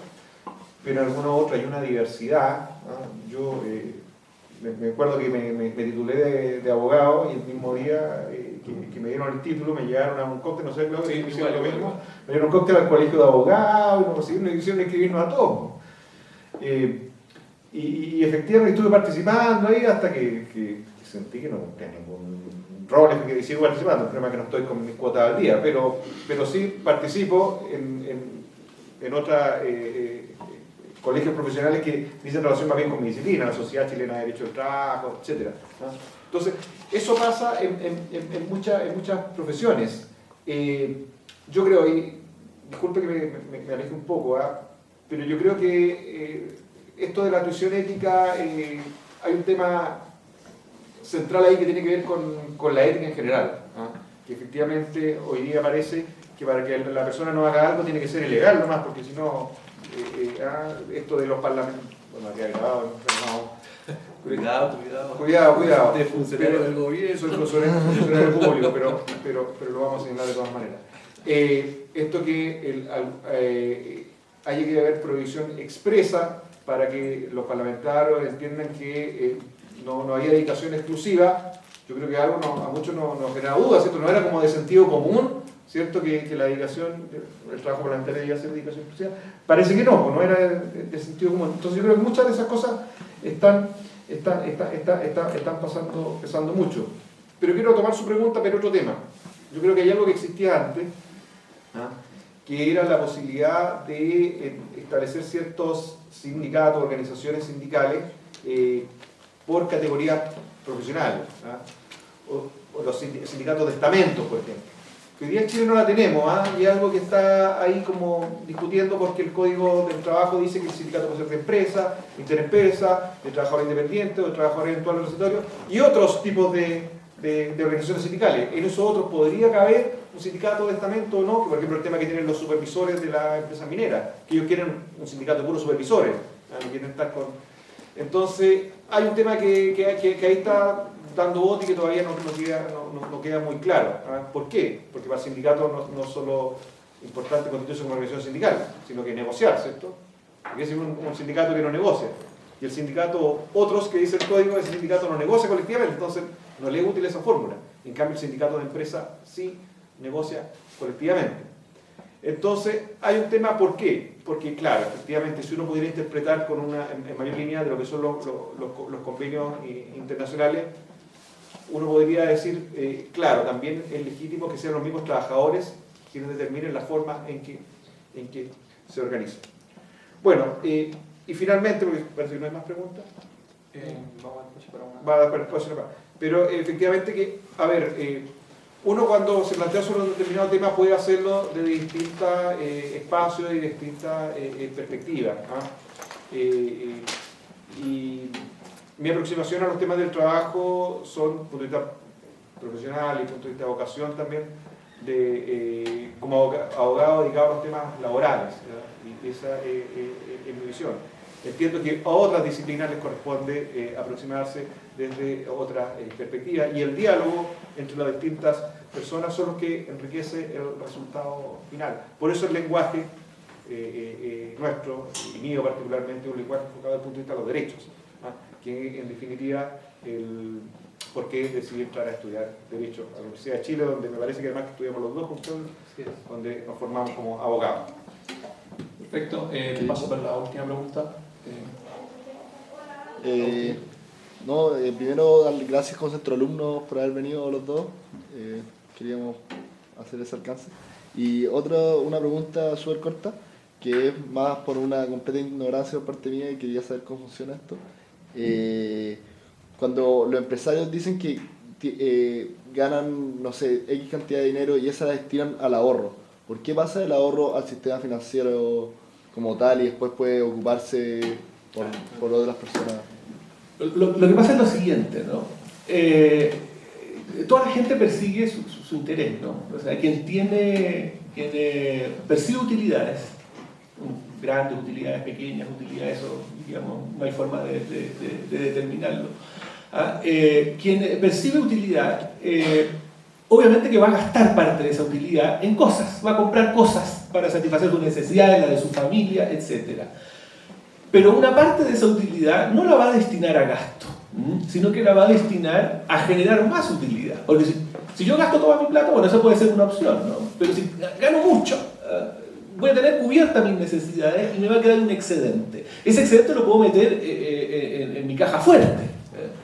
pero en algunos otros hay una diversidad. Yo me acuerdo que me titulé de abogado y el mismo día que me dieron el título me llevaron a un cóctel, no sé, claro, lo mismo. Me dieron un cóctel al colegio de abogados y nos recibieron y hicieron escribirnos a todos. Y efectivamente estuve participando ahí hasta que sentí que no tenía ningún rol que sigo participando. El problema es que no estoy con mis cuotas al día, pero sí participo en otra colegios profesionales que dicen relación más bien con mi disciplina, la Sociedad Chilena de Derecho del Trabajo, etc. Entonces, eso pasa en muchas profesiones. Yo creo, y disculpe que me aleje un poco, pero yo creo que esto de la tuición ética, hay un tema central ahí que tiene que ver con la ética en general, que efectivamente hoy día parece que para que la persona no haga algo tiene que ser ilegal nomás, porque si no, esto de los parlamentos, bueno, aquí ha grabado, cuidado. De funcionario del gobierno. Soy funcionario público, pero lo vamos a señalar de todas maneras. Esto que haya que haber prohibición expresa para que los parlamentarios entiendan que no había dedicación exclusiva. Yo creo que algo a muchos nos genera dudas, ¿cierto? No era como de sentido común, ¿cierto? Que la dedicación, el trabajo parlamentario debía ser dedicación exclusiva. Parece que no era de sentido común. Entonces yo creo que muchas de esas cosas están pasando mucho. Pero quiero tomar su pregunta, pero otro tema. Yo creo que hay algo que existía antes, que era la posibilidad de establecer ciertos sindicatos, organizaciones sindicales por categorías profesionales, o los sindicatos de estamentos, por ejemplo. Que hoy día en Chile no la tenemos, y es algo que está ahí como discutiendo porque el Código del Trabajo dice que el sindicato puede ser de empresa, interempresa, de trabajador independiente, o de trabajador eventual recetatorio, y otros tipos de organizaciones sindicales. En esos otros podría caber un sindicato de estamento o no, que por ejemplo el tema que tienen los supervisores de la empresa minera, que ellos quieren un sindicato de puros supervisores, no quieren estar con... Entonces, hay un tema que ahí está dando voto y que todavía no queda muy claro. ¿Por qué? Porque para el sindicato no es solo importante constituirse como organización sindical, sino que negociar, ¿cierto? porque es un sindicato que no negocia. Y el sindicato, otros que dice el código, ese sindicato no negocia colectivamente, entonces no le es útil esa fórmula. En cambio, el sindicato de empresa sí negocia colectivamente. Entonces, hay un tema, ¿por qué? Porque, claro, efectivamente, si uno pudiera interpretar con en mayor línea de lo que son los convenios internacionales, uno podría decir, claro, también es legítimo que sean los mismos trabajadores quienes determinen la forma en que se organizan. Bueno, y finalmente, porque parece que no hay más preguntas. Vamos a espacio para una. Va a dar espacio para. Pero efectivamente que, a ver, uno cuando se plantea sobre un determinado tema puede hacerlo de distintos espacios y de distintas perspectivas. Y mi aproximación a los temas del trabajo son, punto de vista profesional y punto de vista de vocación también, como abogado dedicado a los temas laborales, ¿ya? Y esa es mi visión. Entiendo que a otras disciplinas les corresponde aproximarse desde otras perspectivas, y el diálogo entre las distintas personas son los que enriquece el resultado final. Por eso el lenguaje nuestro, y mío particularmente, un lenguaje enfocado desde el punto de vista de los derechos, que en definitiva por qué decidí entrar a estudiar Derecho a la Universidad de Chile, donde me parece que además que estudiamos los dos juntos, donde nos formamos como abogados. Perfecto. Paso para la última pregunta. Primero darle gracias como centro alumnos por haber venido los dos. Queríamos hacer ese alcance. Y una pregunta súper corta, que es más por una completa ignorancia por parte mía y quería saber cómo funciona esto. Cuando los empresarios dicen que ganan, no sé, X cantidad de dinero y esa la destinan al ahorro, ¿por qué pasa el ahorro al sistema financiero como tal y después puede ocuparse por otras personas? Lo que pasa es lo siguiente, ¿no? Toda la gente persigue su interés, ¿no? O sea, quien percibe utilidades, grandes utilidades, pequeñas utilidades, eso, digamos, no hay forma de determinarlo. Quien percibe utilidad, obviamente que va a gastar parte de esa utilidad en cosas, va a comprar cosas para satisfacer sus necesidades, la de su familia, etc. Pero una parte de esa utilidad no la va a destinar a gasto, sino que la va a destinar a generar más utilidad. Porque si yo gasto toda mi plata, bueno, eso puede ser una opción, ¿no? Pero si gano mucho, voy a tener cubiertas mis necesidades y me va a quedar un excedente. Ese excedente lo puedo meter en mi caja fuerte,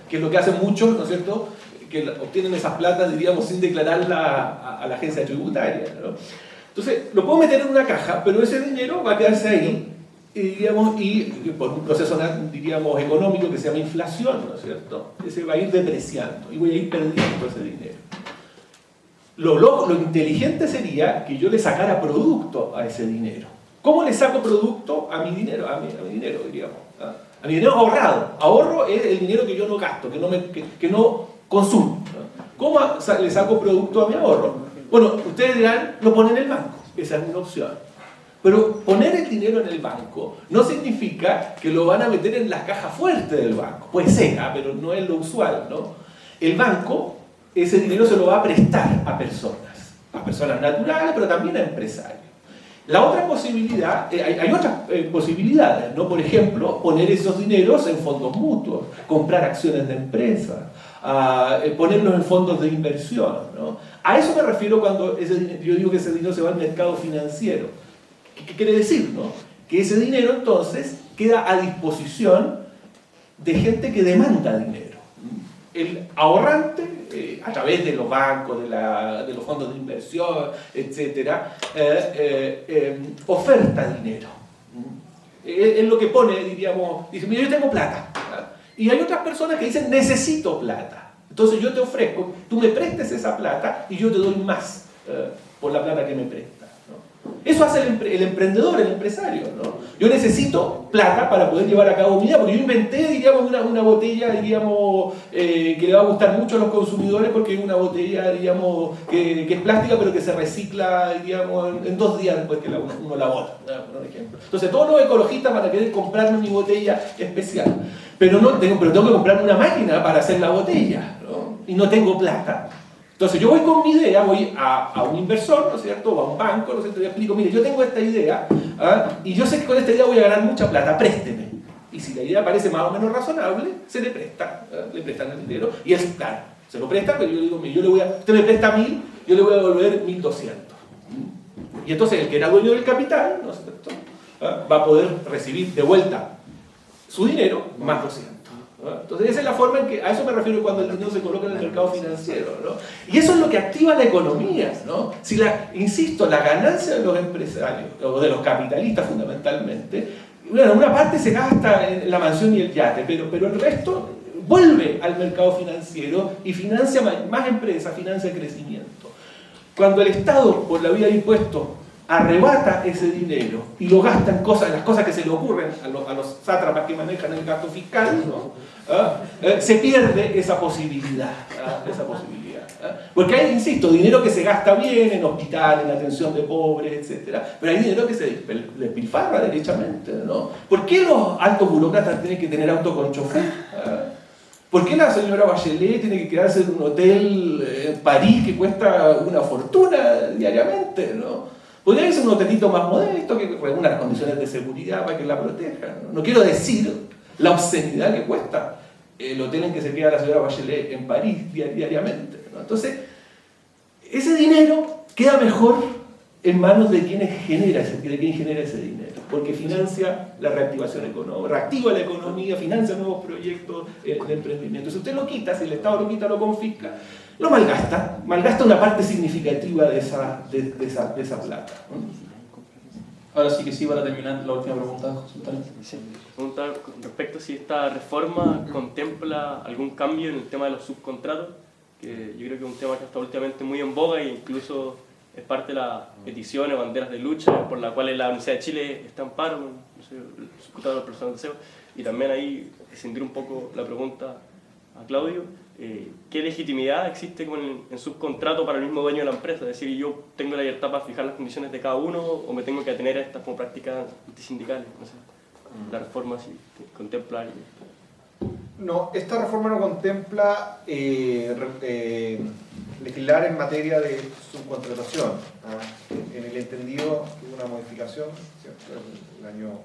que es lo que hacen muchos, ¿no es cierto?, que obtienen esas platas, diríamos, sin declararla a la agencia tributaria, ¿no? Entonces, lo puedo meter en una caja, pero ese dinero va a quedarse ahí, digamos, y por un proceso, diríamos, económico que se llama inflación, ¿no es cierto?, ese va a ir depreciando y voy a ir perdiendo ese dinero. Lo inteligente sería que yo le sacara producto a ese dinero. ¿Cómo le saco producto a mi dinero? A mi dinero, diríamos. A mi dinero ahorrado. Ahorro es el dinero que yo no gasto, que no consumo. ¿Cómo le saco producto a mi ahorro? Bueno, ustedes dirán, lo ponen en el banco. Esa es una opción. Pero poner el dinero en el banco no significa que lo van a meter en la caja fuerte del banco. Puede ser, pero no es lo usual, ¿no? El banco, ese dinero se lo va a prestar a personas naturales, pero también a empresarios. La otra posibilidad, hay otras posibilidades, ¿no? Por ejemplo, poner esos dineros en fondos mutuos, comprar acciones de empresas, ponerlos en fondos de inversión, ¿no? A eso me refiero cuando yo digo que ese dinero se va al mercado financiero. ¿Qué quiere decir, no? Que ese dinero entonces queda a disposición de gente que demanda dinero. El ahorrante, a través de los bancos, de los fondos de inversión, etc., oferta dinero. Es lo que pone, diríamos, dice, mira, yo tengo plata. Y hay otras personas que dicen, necesito plata. Entonces yo te ofrezco, tú me prestes esa plata y yo te doy más por la plata que me prestas. Eso hace el emprendedor, el empresario, ¿no? Yo necesito plata para poder llevar a cabo mi vida, porque yo inventé, diríamos, una botella, diríamos, que le va a gustar mucho a los consumidores, porque es una botella, digamos, que es plástica, pero que se recicla, digamos, en 2 días después que uno la bota, por ejemplo. Entonces todos los ecologistas van a querer comprarme mi botella especial, pero tengo que comprarme una máquina para hacer la botella, ¿no? Y no tengo plata. Entonces yo voy con mi idea, voy a un inversor, ¿no es cierto?, o a un banco, ¿no es cierto?, y le explico, mire, yo tengo esta idea, y yo sé que con esta idea voy a ganar mucha plata, présteme. Y si la idea parece más o menos razonable, se le presta, le prestan el dinero, y es claro, se lo prestan, pero yo le digo, mire, usted me presta 1.000, yo le voy a devolver 1.200. Y entonces el que era dueño del capital, ¿no es cierto?, va a poder recibir de vuelta su dinero más 200. Entonces esa es la forma en que, a eso me refiero cuando el dinero se coloca en el mercado financiero, ¿no? Y eso es lo que activa la economía, ¿no? Si insisto, la ganancia de los empresarios, o de los capitalistas fundamentalmente, bueno, una parte se gasta en la mansión y el yate, pero el resto vuelve al mercado financiero y financia más empresas, financia el crecimiento. Cuando el Estado, por la vía de impuestos, arrebata ese dinero y lo gasta en las cosas que se le ocurren a los sátrapas que manejan el gasto fiscal, ¿no? Se pierde esa posibilidad. Porque hay, insisto, dinero que se gasta bien en hospitales, en atención de pobres, etc. Pero hay dinero que se despilfarra derechamente, ¿no? ¿Por qué los altos burócratas tienen que tener auto con chofer? ¿Por qué la señora Bachelet tiene que quedarse en un hotel en París que cuesta una fortuna diariamente, ¿no? Podría ser un hotelito más modesto, que con algunas condiciones de seguridad para que la protejan. No quiero decir la obscenidad que cuesta el hotel en que se queda la señora Bachelet en París diariamente, ¿no? Entonces, ese dinero queda mejor en manos de quien genera ese dinero, porque financia la reactivación económica, reactiva la economía, financia nuevos proyectos de emprendimiento. Si usted lo quita, si el Estado lo quita, lo confisca, lo malgasta una parte significativa de esa plata. Ahora sí que sí, para terminar, la última pregunta, José Antonio. Sí. Preguntar respecto a si esta reforma contempla algún cambio en el tema de los subcontratos, que yo creo que es un tema que está últimamente muy en boga e incluso es parte de las peticiones, banderas de lucha por la cual la Universidad de Chile está en paro, no sé, el subcontrato de los personas de SEO. Y también ahí extendir un poco la pregunta a Claudio, ¿qué legitimidad existe en subcontrato para el mismo dueño de la empresa? Es decir, yo tengo la libertad para fijar las condiciones de cada uno o me tengo que atener a estas como prácticas antisindicales, no sé, la reforma si contempla. No, esta reforma no contempla legislar en materia de subcontratación. En el entendido que hubo una modificación, ¿cierto?, el año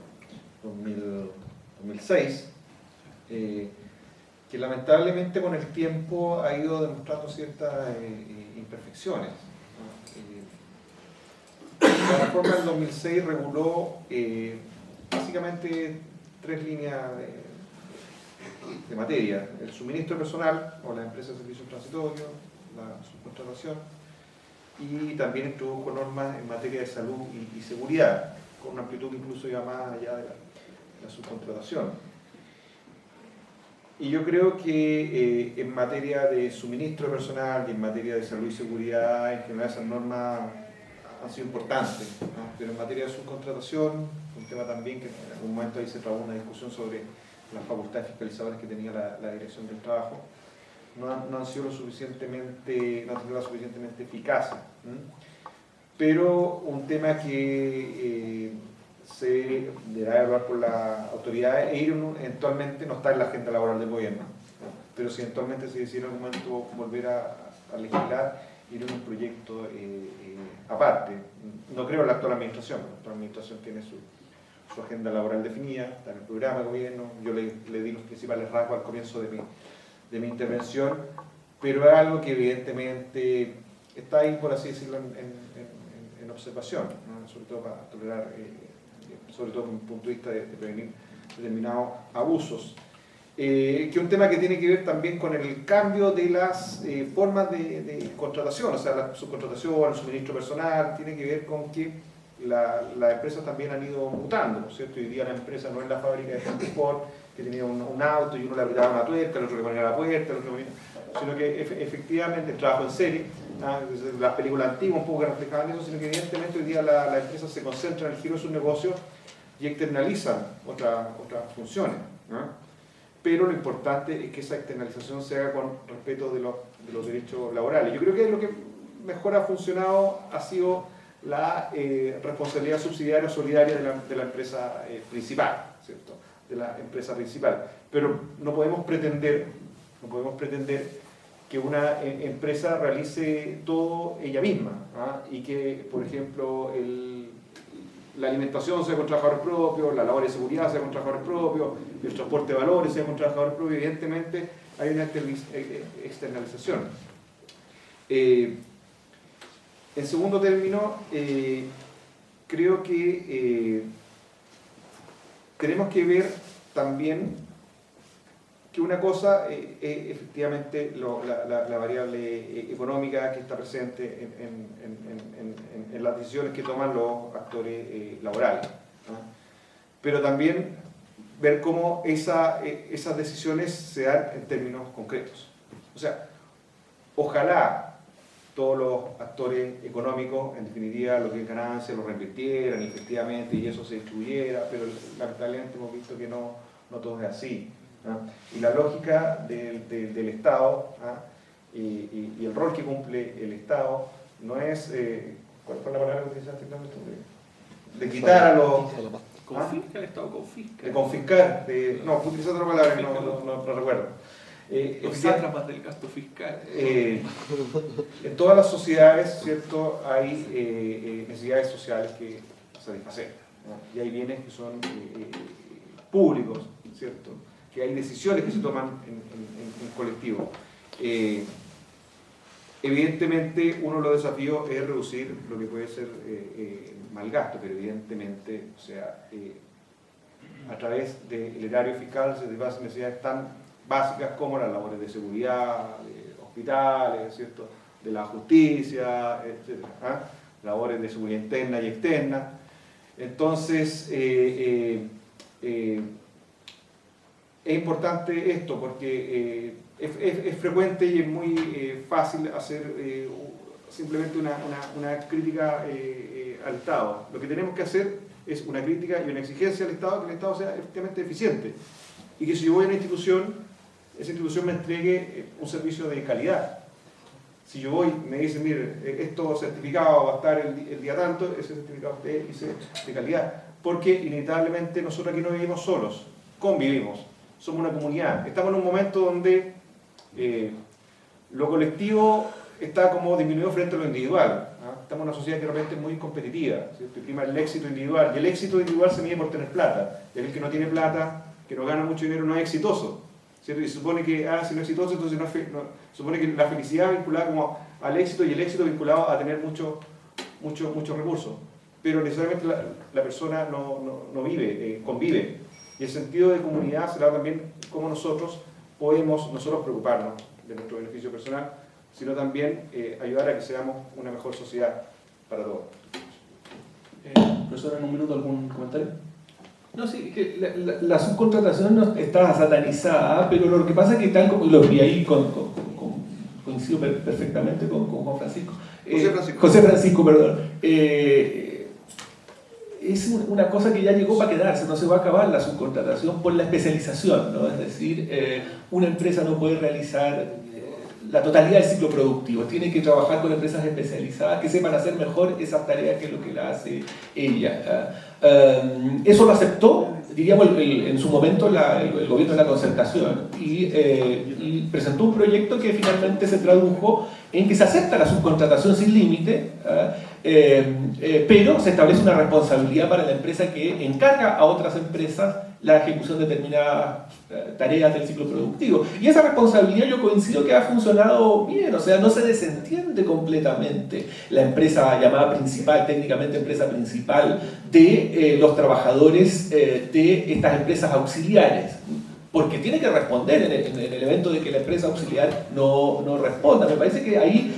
2006, que lamentablemente con el tiempo ha ido demostrando ciertas imperfecciones. La reforma del 2006 reguló básicamente 3 líneas de materia: el suministro personal o la empresa de servicios transitorios, la subcontratación, y también introdujo normas en materia de salud y seguridad, con una amplitud que incluso iba más allá de la subcontratación. Y yo creo que en materia de suministro personal y en materia de salud y seguridad, en general esas normas han sido importantes, ¿no? Pero en materia de subcontratación, un tema también que en algún momento ahí se trabó una discusión sobre las facultades fiscalizadoras que tenía la Dirección del Trabajo, no han sido no han sido lo suficientemente eficaces. Pero un tema que se deberá evaluar por las autoridades e ir eventualmente, no está en la agenda laboral del gobierno, ¿no? Pero si eventualmente se decide en algún momento volver a legislar, ir en un proyecto aparte. No creo en la actual administración tiene su agenda laboral definida, está en el programa de gobierno, yo le di los principales rasgos al comienzo de mi intervención, pero es algo que evidentemente está ahí, por así decirlo, en observación, ¿no? Sobre todo para tolerar, sobre todo desde un punto de vista de prevenir determinados abusos. Que es un tema que tiene que ver también con el cambio de las formas de contratación, o sea, la subcontratación, el suministro personal, tiene que ver con que las empresas también han ido mutando, ¿no es cierto? Hoy día la empresa no es la fábrica de Ford, que tenía un auto y uno le apretaba una tuerca, el otro le ponía la puerta, el otro le ponía, sino que efectivamente el trabajo en serie, las películas antiguas un poco que reflejaban eso, sino que evidentemente hoy día la empresa se concentra en el giro de sus negocios y externalizan otras funciones, ¿no? Pero lo importante es que esa externalización se haga con respeto de los derechos laborales. Yo creo que lo que mejor ha funcionado ha sido la responsabilidad subsidiaria o solidaria de la empresa principal, ¿cierto? De la empresa principal. Pero no podemos pretender que una empresa realice todo ella misma, ¿ah? Y que, por ejemplo, la alimentación sea con trabajadores propios, la labor de seguridad sea con trabajadores propios, el transporte de valores sea con trabajadores propios. Evidentemente hay una externalización. En segundo término, creo que tenemos que ver también que una cosa es efectivamente la variable económica que está presente en las decisiones que toman los actores laborales, ¿no? Pero también ver cómo esas decisiones se dan en términos concretos. O sea, ojalá todos los actores económicos, en definitiva, lo que es ganancia, lo reinvirtieran efectivamente y eso se distribuyera, pero lamentablemente hemos visto que no todo es así, ¿no? Y la lógica del Estado, ¿no? y el rol que cumple el Estado no es, ¿cuál fue la palabra que utilizaste? De quitar a los... Confisca, el Estado confisca. De confiscar, no, utilizaste otra palabra que no recuerdo. Los sátrapas del gasto fiscal. En todas las sociedades, ¿cierto?, hay necesidades sociales que satisfacer, ¿no? Y hay bienes que son públicos, ¿cierto?, que hay decisiones que se toman en colectivo. Evidentemente, uno de los desafíos es reducir lo que puede ser mal gasto, pero evidentemente, o sea, a través del erario fiscal se satisfacen necesidades tan básicas como las labores de seguridad, de hospitales, ¿cierto?, de la justicia, etc., ¿ah? Labores de seguridad interna y externa. Entonces, es importante esto porque es frecuente y es muy fácil hacer simplemente una crítica al Estado. Lo que tenemos que hacer es una crítica y una exigencia al Estado, que el Estado sea efectivamente eficiente y que si yo voy a una institución, esa institución me entregue un servicio de calidad. Si yo voy, me dicen, mire, esto certificado va a estar el día tanto, ese certificado de calidad. Porque inevitablemente nosotros aquí no vivimos solos, convivimos, somos una comunidad. Estamos en un momento donde lo colectivo está como disminuido frente a lo individual, ¿ah? Estamos en una sociedad que realmente es muy competitiva, ¿cierto? Y prima el éxito individual, y el éxito individual se mide por tener plata. Y el que no tiene plata, que no gana mucho dinero, no es exitoso, ¿cierto? Y se supone que, si no es exitoso, entonces supone que la felicidad vinculada como al éxito y el éxito vinculado a tener muchos recursos. Pero necesariamente la persona no vive, convive. Y el sentido de comunidad será también cómo nosotros podemos preocuparnos de nuestro beneficio personal, sino también ayudar a que seamos una mejor sociedad para todos. Profesor, en un minuto, ¿algún comentario? No, sí, que la subcontratación no está satanizada, pero lo que pasa es que tal como lo vi ahí coincido perfectamente con Juan Francisco. José Francisco, perdón. Es una cosa que ya llegó para quedarse, no se va a acabar la subcontratación por la especialización, ¿no? Es decir, una empresa no puede realizar la totalidad del ciclo productivo, tiene que trabajar con empresas especializadas que sepan hacer mejor esas tareas que lo que la hace ella. Eso lo aceptó, diríamos, en su momento el gobierno de la concertación y presentó un proyecto que finalmente se tradujo en que se acepta la subcontratación sin límite, pero se establece una responsabilidad para la empresa que encarga a otras empresas la ejecución de determinadas tareas del ciclo productivo. Y esa responsabilidad yo coincido que ha funcionado bien, o sea, no se desentiende completamente la empresa llamada principal, técnicamente empresa principal, de los trabajadores de estas empresas auxiliares, porque tiene que responder en el evento de que la empresa auxiliar no responda. Me parece que ahí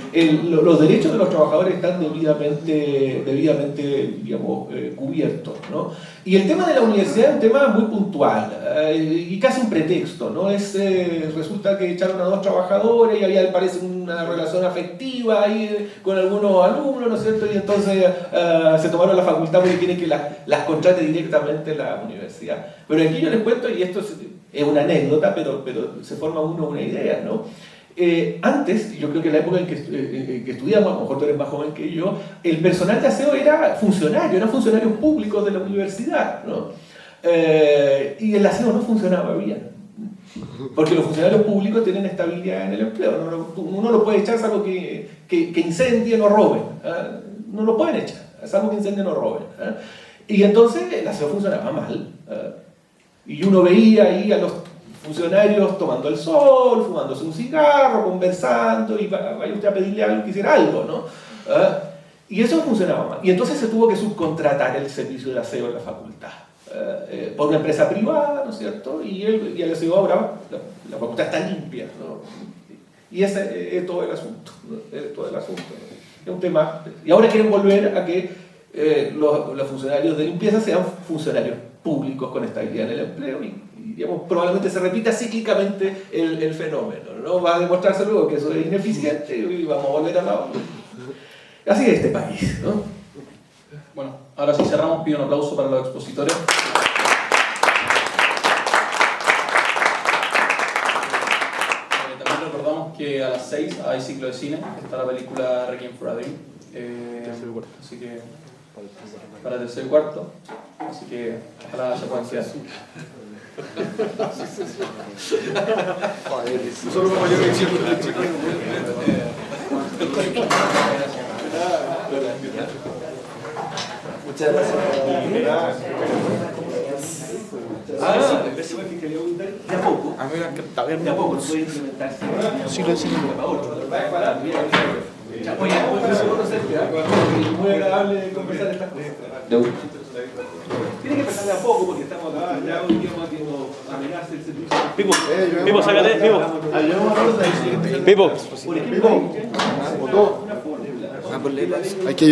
los derechos de los trabajadores están debidamente digamos, cubiertos, ¿no? Y el tema de la universidad es un tema muy puntual y casi un pretexto, ¿no? Resulta que echaron a 2 trabajadores y había, parece, una relación afectiva ahí con algunos alumnos, ¿no es cierto? Y entonces se tomaron la facultad porque quieren que las contrate directamente la universidad. Pero aquí yo les cuento, y esto es una anécdota, pero se forma una idea, ¿no? Antes, yo creo que en la época en que estudiamos, a lo mejor tú eres más joven que yo, el personal de aseo eran funcionarios públicos de la universidad, ¿no? Y el aseo no funcionaba bien. Porque los funcionarios públicos tienen estabilidad en el empleo. Uno lo puede echar salvo que incendien o roben. No lo pueden echar, salvo que incendien o roben. Y entonces el aseo funcionaba mal. Y uno veía ahí a los funcionarios tomando el sol, fumándose un cigarro, conversando, y vaya usted a pedirle algo que hiciera algo, ¿no? Y eso funcionaba mal. Y entonces se tuvo que subcontratar el servicio de aseo en la facultad. Por una empresa privada, ¿no es cierto? Y el aseo ahora, la facultad está limpia, ¿no? Y ese es todo el asunto, ¿no? Es todo el asunto. Es un tema. Y ahora quieren volver a que los funcionarios de limpieza sean funcionarios públicos con estabilidad en el empleo y digamos, probablemente se repita cíclicamente el fenómeno, ¿no? Va a demostrarse luego que eso es ineficiente y vamos a volver a la... Así es este país, ¿no? Bueno, ahora sí cerramos, pido un aplauso para los expositores. También recordamos que a las 6 hay ciclo de cine, está la película Requiem for a Dream. Así que para el tercer y cuarto, así que ojalá se puedan quedar. Solo como yo que Muchas gracias. De a poco. De a poco puede implementarse. Sí, lo decimos. Muy agradable conversar estas cosas. Tiene que empezar de a poco porque estamos acá, ya un idioma que nos amenaza el servicio. Pipo, sácate, Pipo. Pipo. Por ejemplo, Hay que ayudar.